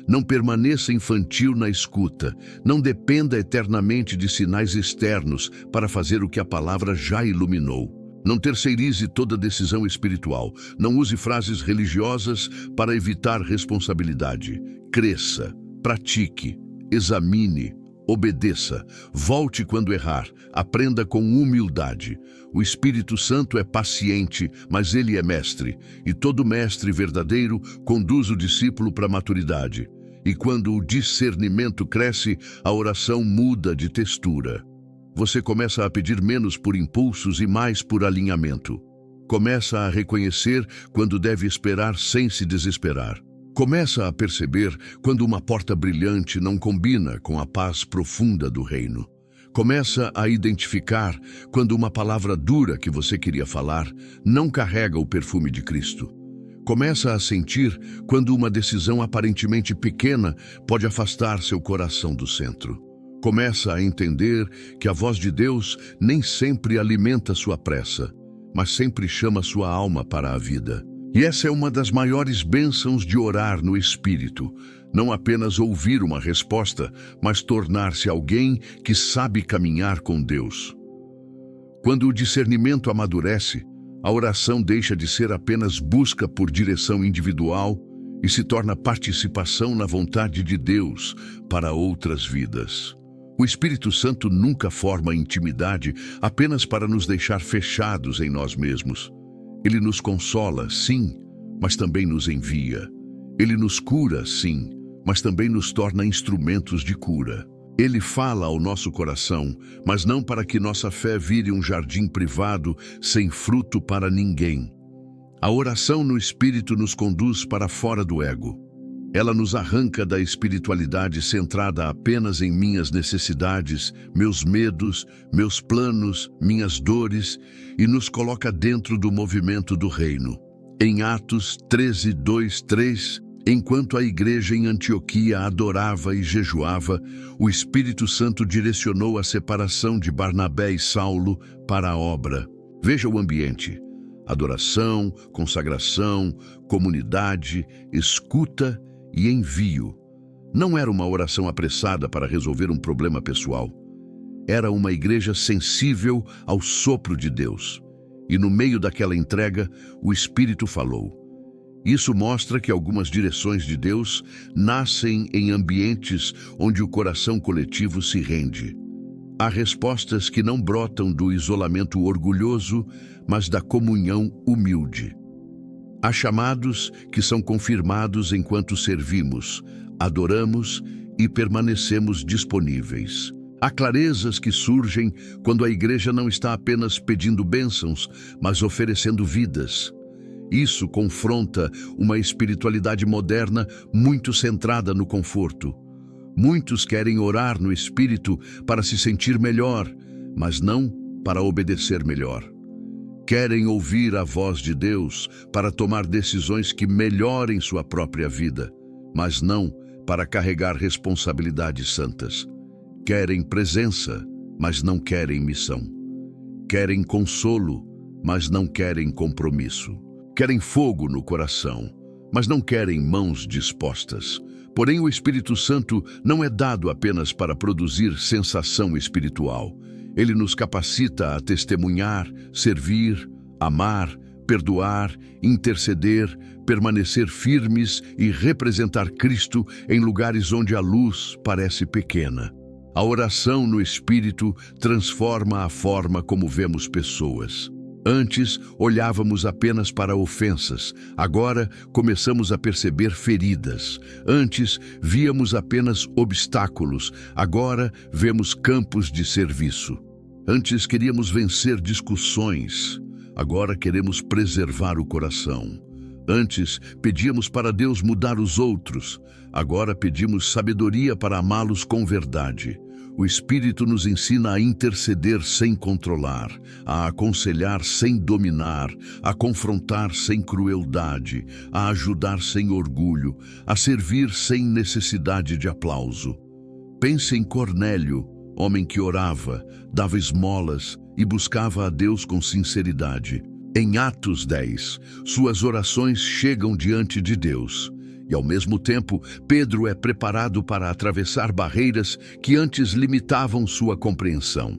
Não permaneça infantil na escuta. Não dependa eternamente de sinais externos para fazer o que a palavra já iluminou. Não terceirize toda decisão espiritual. Não use frases religiosas para evitar responsabilidade. Cresça, pratique, examine, obedeça. Volte quando errar. Aprenda com humildade. O Espírito Santo é paciente, mas ele é mestre. E todo mestre verdadeiro conduz o discípulo para a maturidade. E quando o discernimento cresce, a oração muda de textura. Você começa a pedir menos por impulsos e mais por alinhamento. Começa a reconhecer quando deve esperar sem se desesperar. Começa a perceber quando uma porta brilhante não combina com a paz profunda do reino. Começa a identificar quando uma palavra dura que você queria falar não carrega o perfume de Cristo. Começa a sentir quando uma decisão aparentemente pequena pode afastar seu coração do centro. Começa a entender que a voz de Deus nem sempre alimenta sua pressa, mas sempre chama sua alma para a vida. E essa é uma das maiores bênçãos de orar no Espírito. Não apenas ouvir uma resposta, mas tornar-se alguém que sabe caminhar com Deus. Quando o discernimento amadurece, a oração deixa de ser apenas busca por direção individual e se torna participação na vontade de Deus para outras vidas. O Espírito Santo nunca forma intimidade apenas para nos deixar fechados em nós mesmos. Ele nos consola, sim, mas também nos envia. Ele nos cura, sim, mas também nos torna instrumentos de cura. Ele fala ao nosso coração, mas não para que nossa fé vire um jardim privado sem fruto para ninguém. A oração no Espírito nos conduz para fora do ego. Ela nos arranca da espiritualidade centrada apenas em minhas necessidades, meus medos, meus planos, minhas dores e nos coloca dentro do movimento do reino. Em Atos 13:2-3, enquanto a igreja em Antioquia adorava e jejuava, o Espírito Santo direcionou a separação de Barnabé e Saulo para a obra. Veja o ambiente: adoração, consagração, comunidade, escuta e envio. Não era uma oração apressada para resolver um problema pessoal. Era uma igreja sensível ao sopro de Deus. E no meio daquela entrega, o Espírito falou. Isso mostra que algumas direções de Deus nascem em ambientes onde o coração coletivo se rende. Há respostas que não brotam do isolamento orgulhoso, mas da comunhão humilde. Há chamados que são confirmados enquanto servimos, adoramos e permanecemos disponíveis. Há clarezas que surgem quando a igreja não está apenas pedindo bênçãos, mas oferecendo vidas. Isso confronta uma espiritualidade moderna muito centrada no conforto. Muitos querem orar no Espírito para se sentir melhor, mas não para obedecer melhor. Querem ouvir a voz de Deus para tomar decisões que melhorem sua própria vida, mas não para carregar responsabilidades santas. Querem presença, mas não querem missão. Querem consolo, mas não querem compromisso. Querem fogo no coração, mas não querem mãos dispostas. Porém, o Espírito Santo não é dado apenas para produzir sensação espiritual. Ele nos capacita a testemunhar, servir, amar, perdoar, interceder, permanecer firmes e representar Cristo em lugares onde a luz parece pequena. A oração no Espírito transforma a forma como vemos pessoas. Antes, olhávamos apenas para ofensas. Agora, começamos a perceber feridas. Antes, víamos apenas obstáculos. Agora, vemos campos de serviço. Antes, queríamos vencer discussões. Agora, queremos preservar o coração. Antes, pedíamos para Deus mudar os outros. Agora, pedimos sabedoria para amá-los com verdade. O Espírito nos ensina a interceder sem controlar, a aconselhar sem dominar, a confrontar sem crueldade, a ajudar sem orgulho, a servir sem necessidade de aplauso. Pense em Cornélio, homem que orava, dava esmolas e buscava a Deus com sinceridade. Em Atos 10, suas orações chegam diante de Deus. E, ao mesmo tempo, Pedro é preparado para atravessar barreiras que antes limitavam sua compreensão.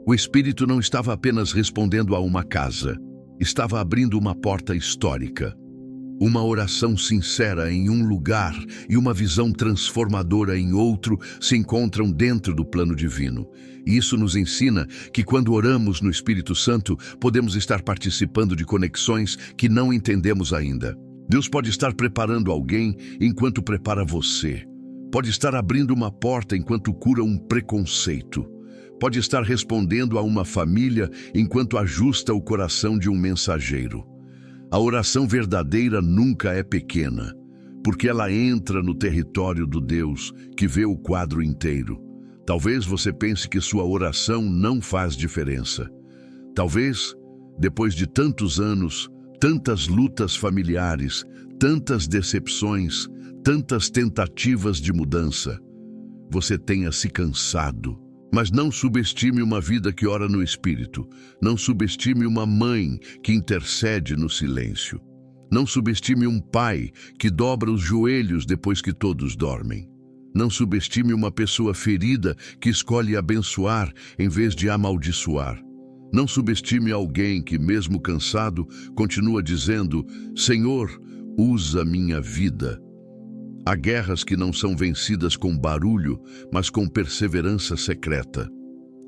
O Espírito não estava apenas respondendo a uma casa, estava abrindo uma porta histórica. Uma oração sincera em um lugar e uma visão transformadora em outro se encontram dentro do plano divino. E isso nos ensina que quando oramos no Espírito Santo, podemos estar participando de conexões que não entendemos ainda. Deus pode estar preparando alguém enquanto prepara você. Pode estar abrindo uma porta enquanto cura um preconceito. Pode estar respondendo a uma família enquanto ajusta o coração de um mensageiro. A oração verdadeira nunca é pequena, porque ela entra no território do Deus que vê o quadro inteiro. Talvez você pense que sua oração não faz diferença. Talvez, depois de tantos anos, tantas lutas familiares, tantas decepções, tantas tentativas de mudança, você tenha se cansado. Mas não subestime uma vida que ora no Espírito. Não subestime uma mãe que intercede no silêncio. Não subestime um pai que dobra os joelhos depois que todos dormem. Não subestime uma pessoa ferida que escolhe abençoar em vez de amaldiçoar. Não subestime alguém que, mesmo cansado, continua dizendo: Senhor, usa minha vida. Há guerras que não são vencidas com barulho, mas com perseverança secreta.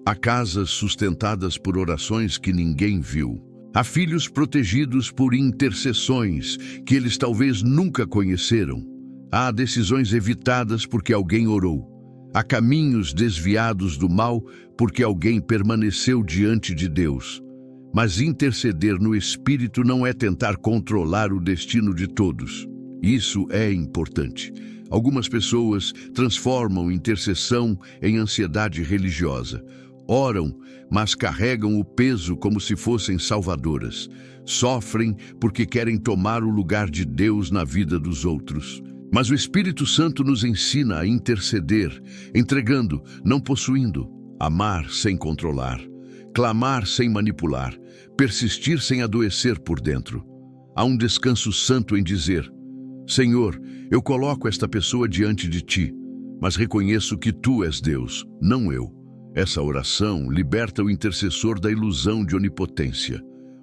Há casas sustentadas por orações que ninguém viu. Há filhos protegidos por intercessões que eles talvez nunca conheceram. Há decisões evitadas porque alguém orou. Há caminhos desviados do mal porque alguém permaneceu diante de Deus. Mas interceder no Espírito não é tentar controlar o destino de todos. Isso é importante. Algumas pessoas transformam intercessão em ansiedade religiosa. Oram, mas carregam o peso como se fossem salvadoras. Sofrem porque querem tomar o lugar de Deus na vida dos outros. Mas o Espírito Santo nos ensina a interceder, entregando, não possuindo, amar sem controlar, clamar sem manipular, persistir sem adoecer por dentro. Há um descanso santo em dizer: Senhor, eu coloco esta pessoa diante de Ti, mas reconheço que Tu és Deus, não eu. Essa oração liberta o intercessor da ilusão de onipotência.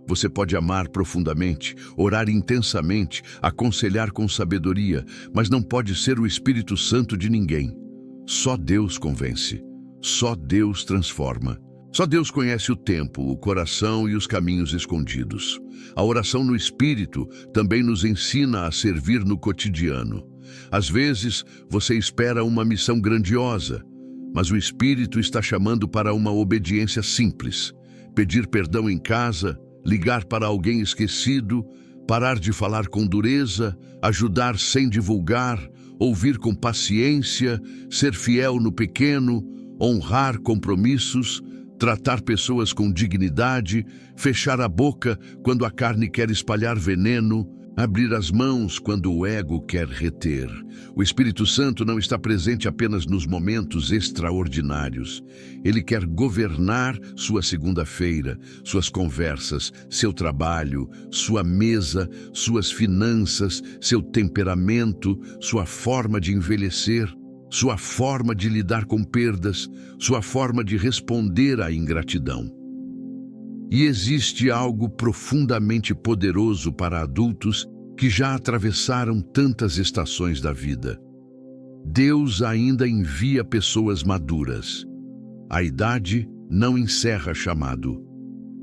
Você pode amar profundamente, orar intensamente, aconselhar com sabedoria, mas não pode ser o Espírito Santo de ninguém. Só Deus convence. Só Deus transforma. Só Deus conhece o tempo, o coração e os caminhos escondidos. A oração no Espírito também nos ensina a servir no cotidiano. Às vezes, você espera uma missão grandiosa, mas o Espírito está chamando para uma obediência simples. Pedir perdão em casa, ligar para alguém esquecido, parar de falar com dureza, ajudar sem divulgar, ouvir com paciência, ser fiel no pequeno, honrar compromissos, tratar pessoas com dignidade, fechar a boca quando a carne quer espalhar veneno, abrir as mãos quando o ego quer reter. O Espírito Santo não está presente apenas nos momentos extraordinários. Ele quer governar sua segunda-feira, suas conversas, seu trabalho, sua mesa, suas finanças, seu temperamento, sua forma de envelhecer, sua forma de lidar com perdas, sua forma de responder à ingratidão. E existe algo profundamente poderoso para adultos que já atravessaram tantas estações da vida. Deus ainda envia pessoas maduras. A idade não encerra chamado.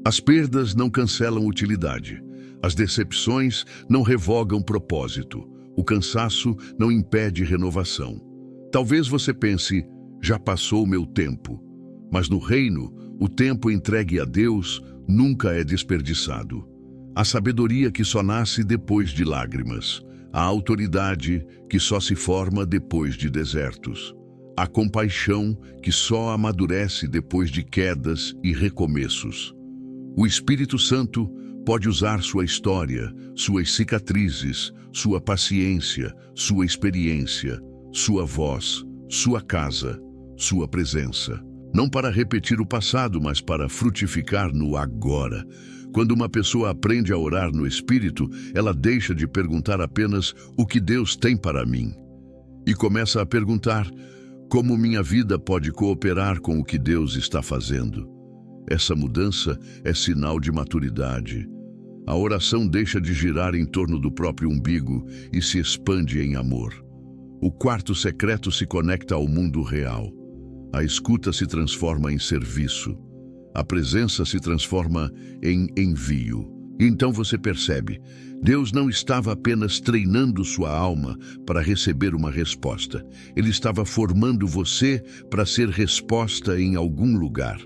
As perdas não cancelam utilidade. As decepções não revogam propósito. O cansaço não impede renovação. Talvez você pense: já passou o meu tempo. Mas no reino, o tempo entregue a Deus nunca é desperdiçado. A sabedoria que só nasce depois de lágrimas. A autoridade que só se forma depois de desertos. A compaixão que só amadurece depois de quedas e recomeços. O Espírito Santo pode usar sua história, suas cicatrizes, sua paciência, sua experiência, sua voz, sua casa, sua presença. Não para repetir o passado, mas para frutificar no agora. Quando uma pessoa aprende a orar no Espírito, ela deixa de perguntar apenas o que Deus tem para mim e começa a perguntar como minha vida pode cooperar com o que Deus está fazendo. Essa mudança é sinal de maturidade. A oração deixa de girar em torno do próprio umbigo e se expande em amor. O quarto secreto se conecta ao mundo real. A escuta se transforma em serviço. A presença se transforma em envio. Então você percebe, Deus não estava apenas treinando sua alma para receber uma resposta. Ele estava formando você para ser resposta em algum lugar.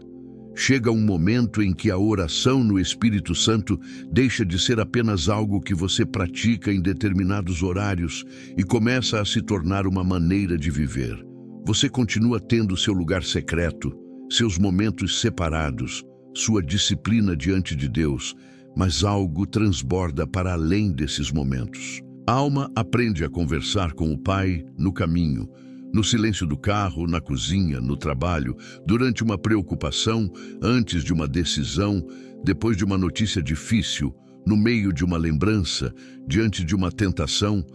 Chega um momento em que a oração no Espírito Santo deixa de ser apenas algo que você pratica em determinados horários e começa a se tornar uma maneira de viver. Você continua tendo seu lugar secreto, seus momentos separados, sua disciplina diante de Deus, mas algo transborda para além desses momentos. A alma aprende a conversar com o Pai no caminho, no silêncio do carro, na cozinha, no trabalho, durante uma preocupação, antes de uma decisão, depois de uma notícia difícil, no meio de uma lembrança, diante de uma tentação,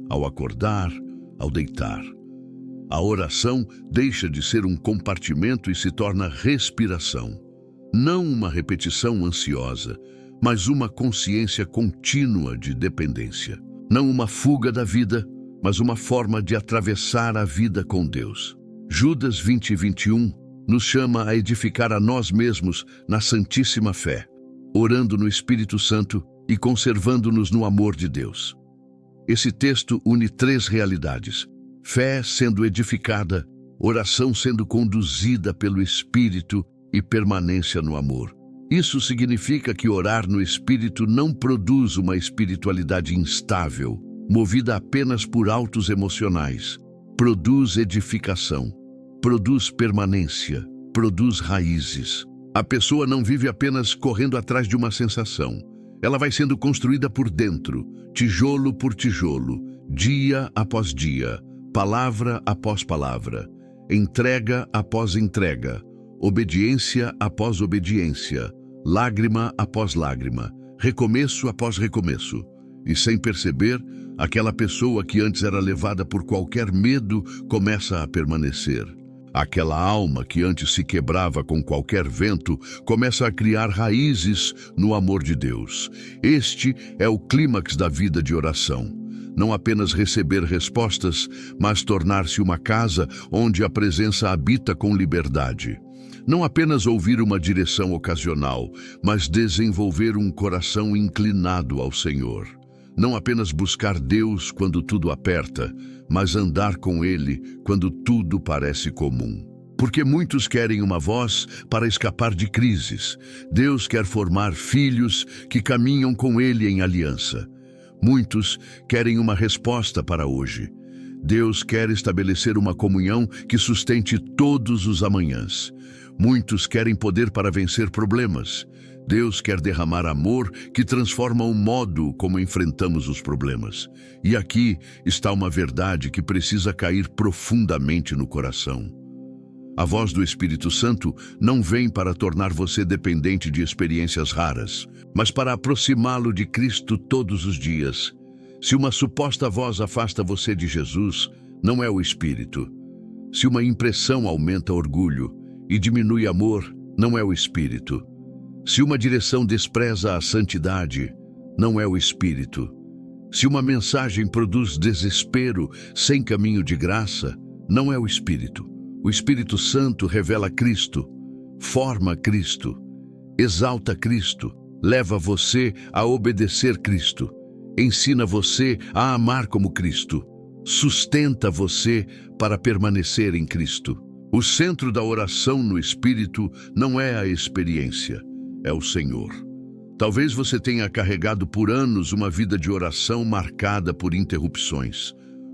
ao acordar, ao deitar. A oração deixa de ser um compartimento e se torna respiração. Não uma repetição ansiosa, mas uma consciência contínua de dependência. Não uma fuga da vida, mas uma forma de atravessar a vida com Deus. Judas 20:21 nos chama a edificar a nós mesmos na santíssima fé. orando no Espírito Santo e conservando-nos no amor de Deus. Esse texto une três realidades: fé sendo edificada, oração sendo conduzida pelo Espírito e permanência no amor. Isso significa que orar no Espírito não produz uma espiritualidade instável, movida apenas por altos emocionais. Produz edificação, produz permanência, produz raízes. A pessoa não vive apenas correndo atrás de uma sensação. Ela vai sendo construída por dentro, tijolo por tijolo, dia após dia, palavra após palavra, entrega após entrega, obediência após obediência, lágrima após lágrima, recomeço após recomeço. E sem perceber, aquela pessoa que antes era levada por qualquer medo começa a permanecer. Aquela alma que antes se quebrava com qualquer vento começa a criar raízes no amor de Deus. Este é o clímax da vida de oração. Não apenas receber respostas, mas tornar-se uma casa onde a presença habita com liberdade. Não apenas ouvir uma direção ocasional, mas desenvolver um coração inclinado ao Senhor. Não apenas buscar Deus quando tudo aperta, mas andar com Ele quando tudo parece comum. Porque muitos querem uma voz para escapar de crises. Deus quer formar filhos que caminham com Ele em aliança. Muitos querem uma resposta para hoje. Deus quer estabelecer uma comunhão que sustente todos os amanhãs. Muitos querem poder para vencer problemas. Deus quer derramar amor que transforma o modo como enfrentamos os problemas. E aqui está uma verdade que precisa cair profundamente no coração. A voz do Espírito Santo não vem para tornar você dependente de experiências raras, mas para aproximá-lo de Cristo todos os dias. Se uma suposta voz afasta você de Jesus, não é o Espírito. Se uma impressão aumenta orgulho e diminui amor, não é o Espírito. Se uma direção despreza a santidade, não é o Espírito. Se uma mensagem produz desespero sem caminho de graça, não é o Espírito. O Espírito Santo revela Cristo, forma Cristo, exalta Cristo, leva você a obedecer Cristo, ensina você a amar como Cristo, sustenta você para permanecer em Cristo. O centro da oração no Espírito não é a experiência, é o Senhor. Talvez você tenha carregado por anos uma vida de oração marcada por interrupções.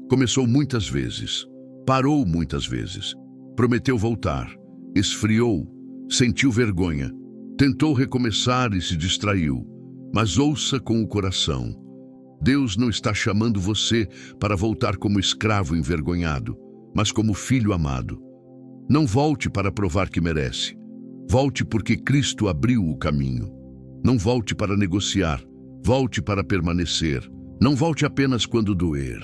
Começou muitas vezes, parou muitas vezes, prometeu voltar, esfriou, sentiu vergonha, tentou recomeçar e se distraiu. Mas ouça com o coração. Deus não está chamando você para voltar como escravo envergonhado, mas como filho amado. Não volte para provar que merece. Volte porque Cristo abriu o caminho. Não volte para negociar, volte para permanecer. Não volte apenas quando doer.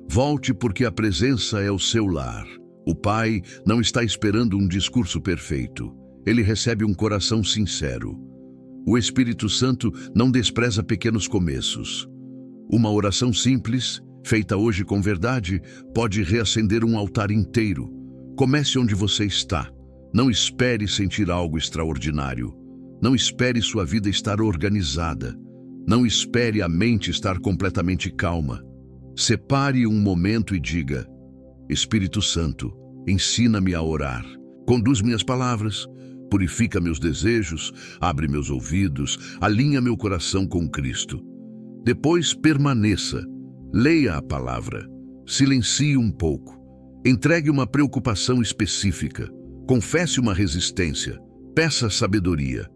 Volte porque a presença é o seu lar. O Pai não está esperando um discurso perfeito. Ele recebe um coração sincero. O Espírito Santo não despreza pequenos começos. Uma oração simples, feita hoje com verdade, pode reacender um altar inteiro. Comece onde você está. Não espere sentir algo extraordinário. Não espere sua vida estar organizada. Não espere a mente estar completamente calma. Separe um momento e diga: Espírito Santo, ensina-me a orar. Conduz minhas palavras, purifica meus desejos, abre meus ouvidos, alinha meu coração com Cristo. Depois permaneça, leia a palavra, silencie um pouco, entregue uma preocupação específica, confesse uma resistência, peça sabedoria,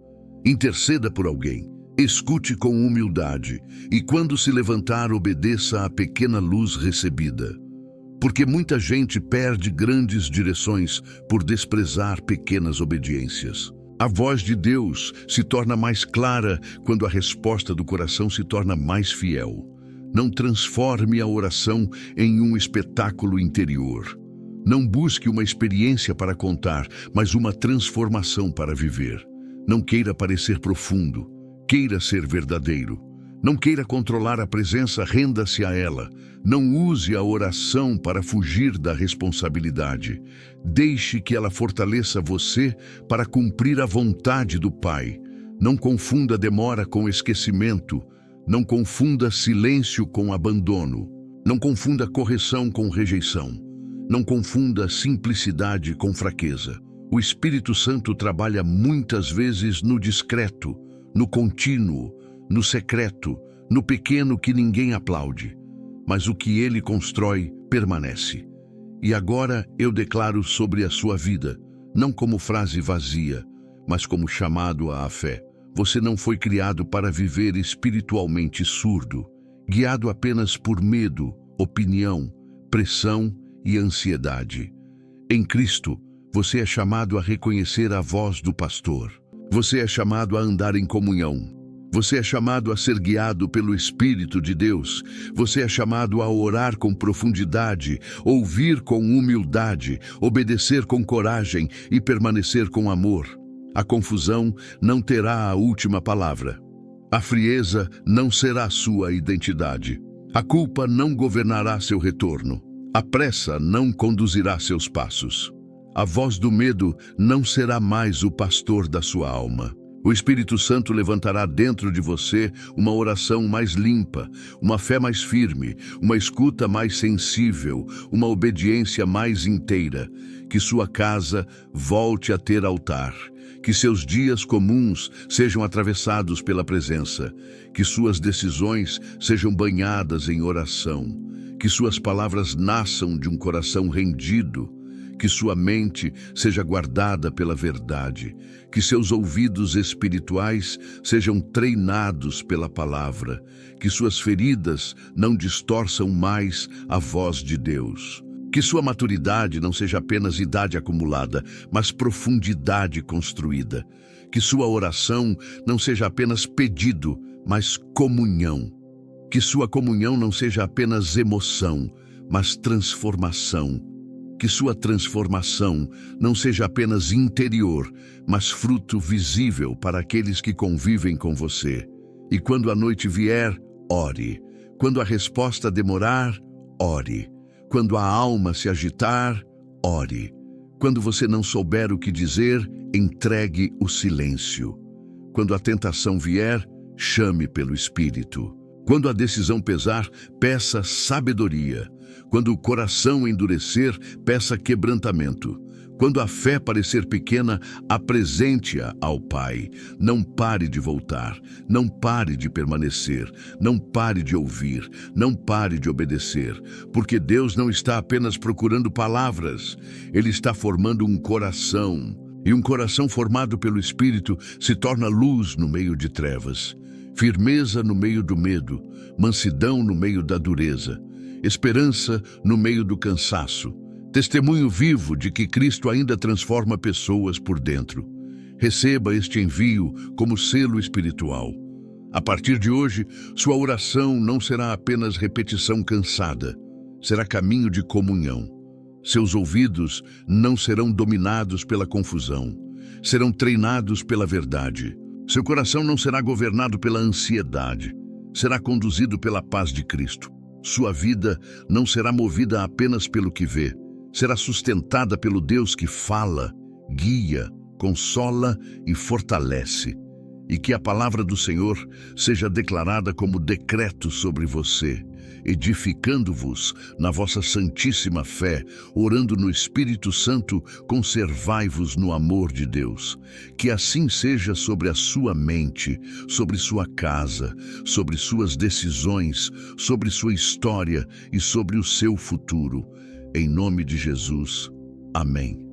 interceda por alguém, escute com humildade e quando se levantar obedeça à pequena luz recebida. Porque muita gente perde grandes direções por desprezar pequenas obediências. A voz de Deus se torna mais clara quando a resposta do coração se torna mais fiel. Não transforme a oração em um espetáculo interior. Não busque uma experiência para contar, mas uma transformação para viver. Não queira parecer profundo, queira ser verdadeiro. Não queira controlar a presença, renda-se a ela. Não use a oração para fugir da responsabilidade. Deixe que ela fortaleça você para cumprir a vontade do Pai. Não confunda demora com esquecimento. Não confunda silêncio com abandono. Não confunda correção com rejeição. Não confunda simplicidade com fraqueza. O Espírito Santo trabalha muitas vezes no discreto, no contínuo, no secreto, no pequeno que ninguém aplaude. Mas o que ele constrói permanece. E agora eu declaro sobre a sua vida, não como frase vazia, mas como chamado à fé. Você não foi criado para viver espiritualmente surdo, guiado apenas por medo, opinião, pressão e ansiedade. Em Cristo, você é chamado a reconhecer a voz do pastor. Você é chamado a andar em comunhão. Você é chamado a ser guiado pelo Espírito de Deus. Você é chamado a orar com profundidade, ouvir com humildade, obedecer com coragem e permanecer com amor. A confusão não terá a última palavra. A frieza não será sua identidade. A culpa não governará seu retorno. A pressa não conduzirá seus passos. A voz do medo não será mais o pastor da sua alma. O Espírito Santo levantará dentro de você uma oração mais limpa, uma fé mais firme, uma escuta mais sensível, uma obediência mais inteira. Que sua casa volte a ter altar. Que seus dias comuns sejam atravessados pela presença. Que suas decisões sejam banhadas em oração. Que suas palavras nasçam de um coração rendido. Que sua mente seja guardada pela verdade. Que seus ouvidos espirituais sejam treinados pela palavra. Que suas feridas não distorçam mais a voz de Deus. Que sua maturidade não seja apenas idade acumulada, mas profundidade construída. Que sua oração não seja apenas pedido, mas comunhão. Que sua comunhão não seja apenas emoção, mas transformação. Que sua transformação não seja apenas interior, mas fruto visível para aqueles que convivem com você. E quando a noite vier, ore. Quando a resposta demorar, ore. Quando a alma se agitar, ore. Quando você não souber o que dizer, entregue o silêncio. Quando a tentação vier, chame pelo Espírito. Quando a decisão pesar, peça sabedoria. Quando o coração endurecer, peça quebrantamento. Quando a fé parecer pequena, apresente-a ao Pai. Não pare de voltar, não pare de permanecer, não pare de ouvir, não pare de obedecer, porque Deus não está apenas procurando palavras, Ele está formando um coração. E um coração formado pelo Espírito se torna luz no meio de trevas, firmeza no meio do medo, mansidão no meio da dureza, esperança no meio do cansaço, testemunho vivo de que Cristo ainda transforma pessoas por dentro. Receba este envio como selo espiritual. A partir de hoje, sua oração não será apenas repetição cansada, será caminho de comunhão. Seus ouvidos não serão dominados pela confusão, serão treinados pela verdade. Seu coração não será governado pela ansiedade, será conduzido pela paz de Cristo. Sua vida não será movida apenas pelo que vê, será sustentada pelo Deus que fala, guia, consola e fortalece. E que a palavra do Senhor seja declarada como decreto sobre você, edificando-vos na vossa santíssima fé, orando no Espírito Santo, conservai-vos no amor de Deus. Que assim seja sobre a sua mente, sobre sua casa, sobre suas decisões, sobre sua história e sobre o seu futuro. Em nome de Jesus. Amém.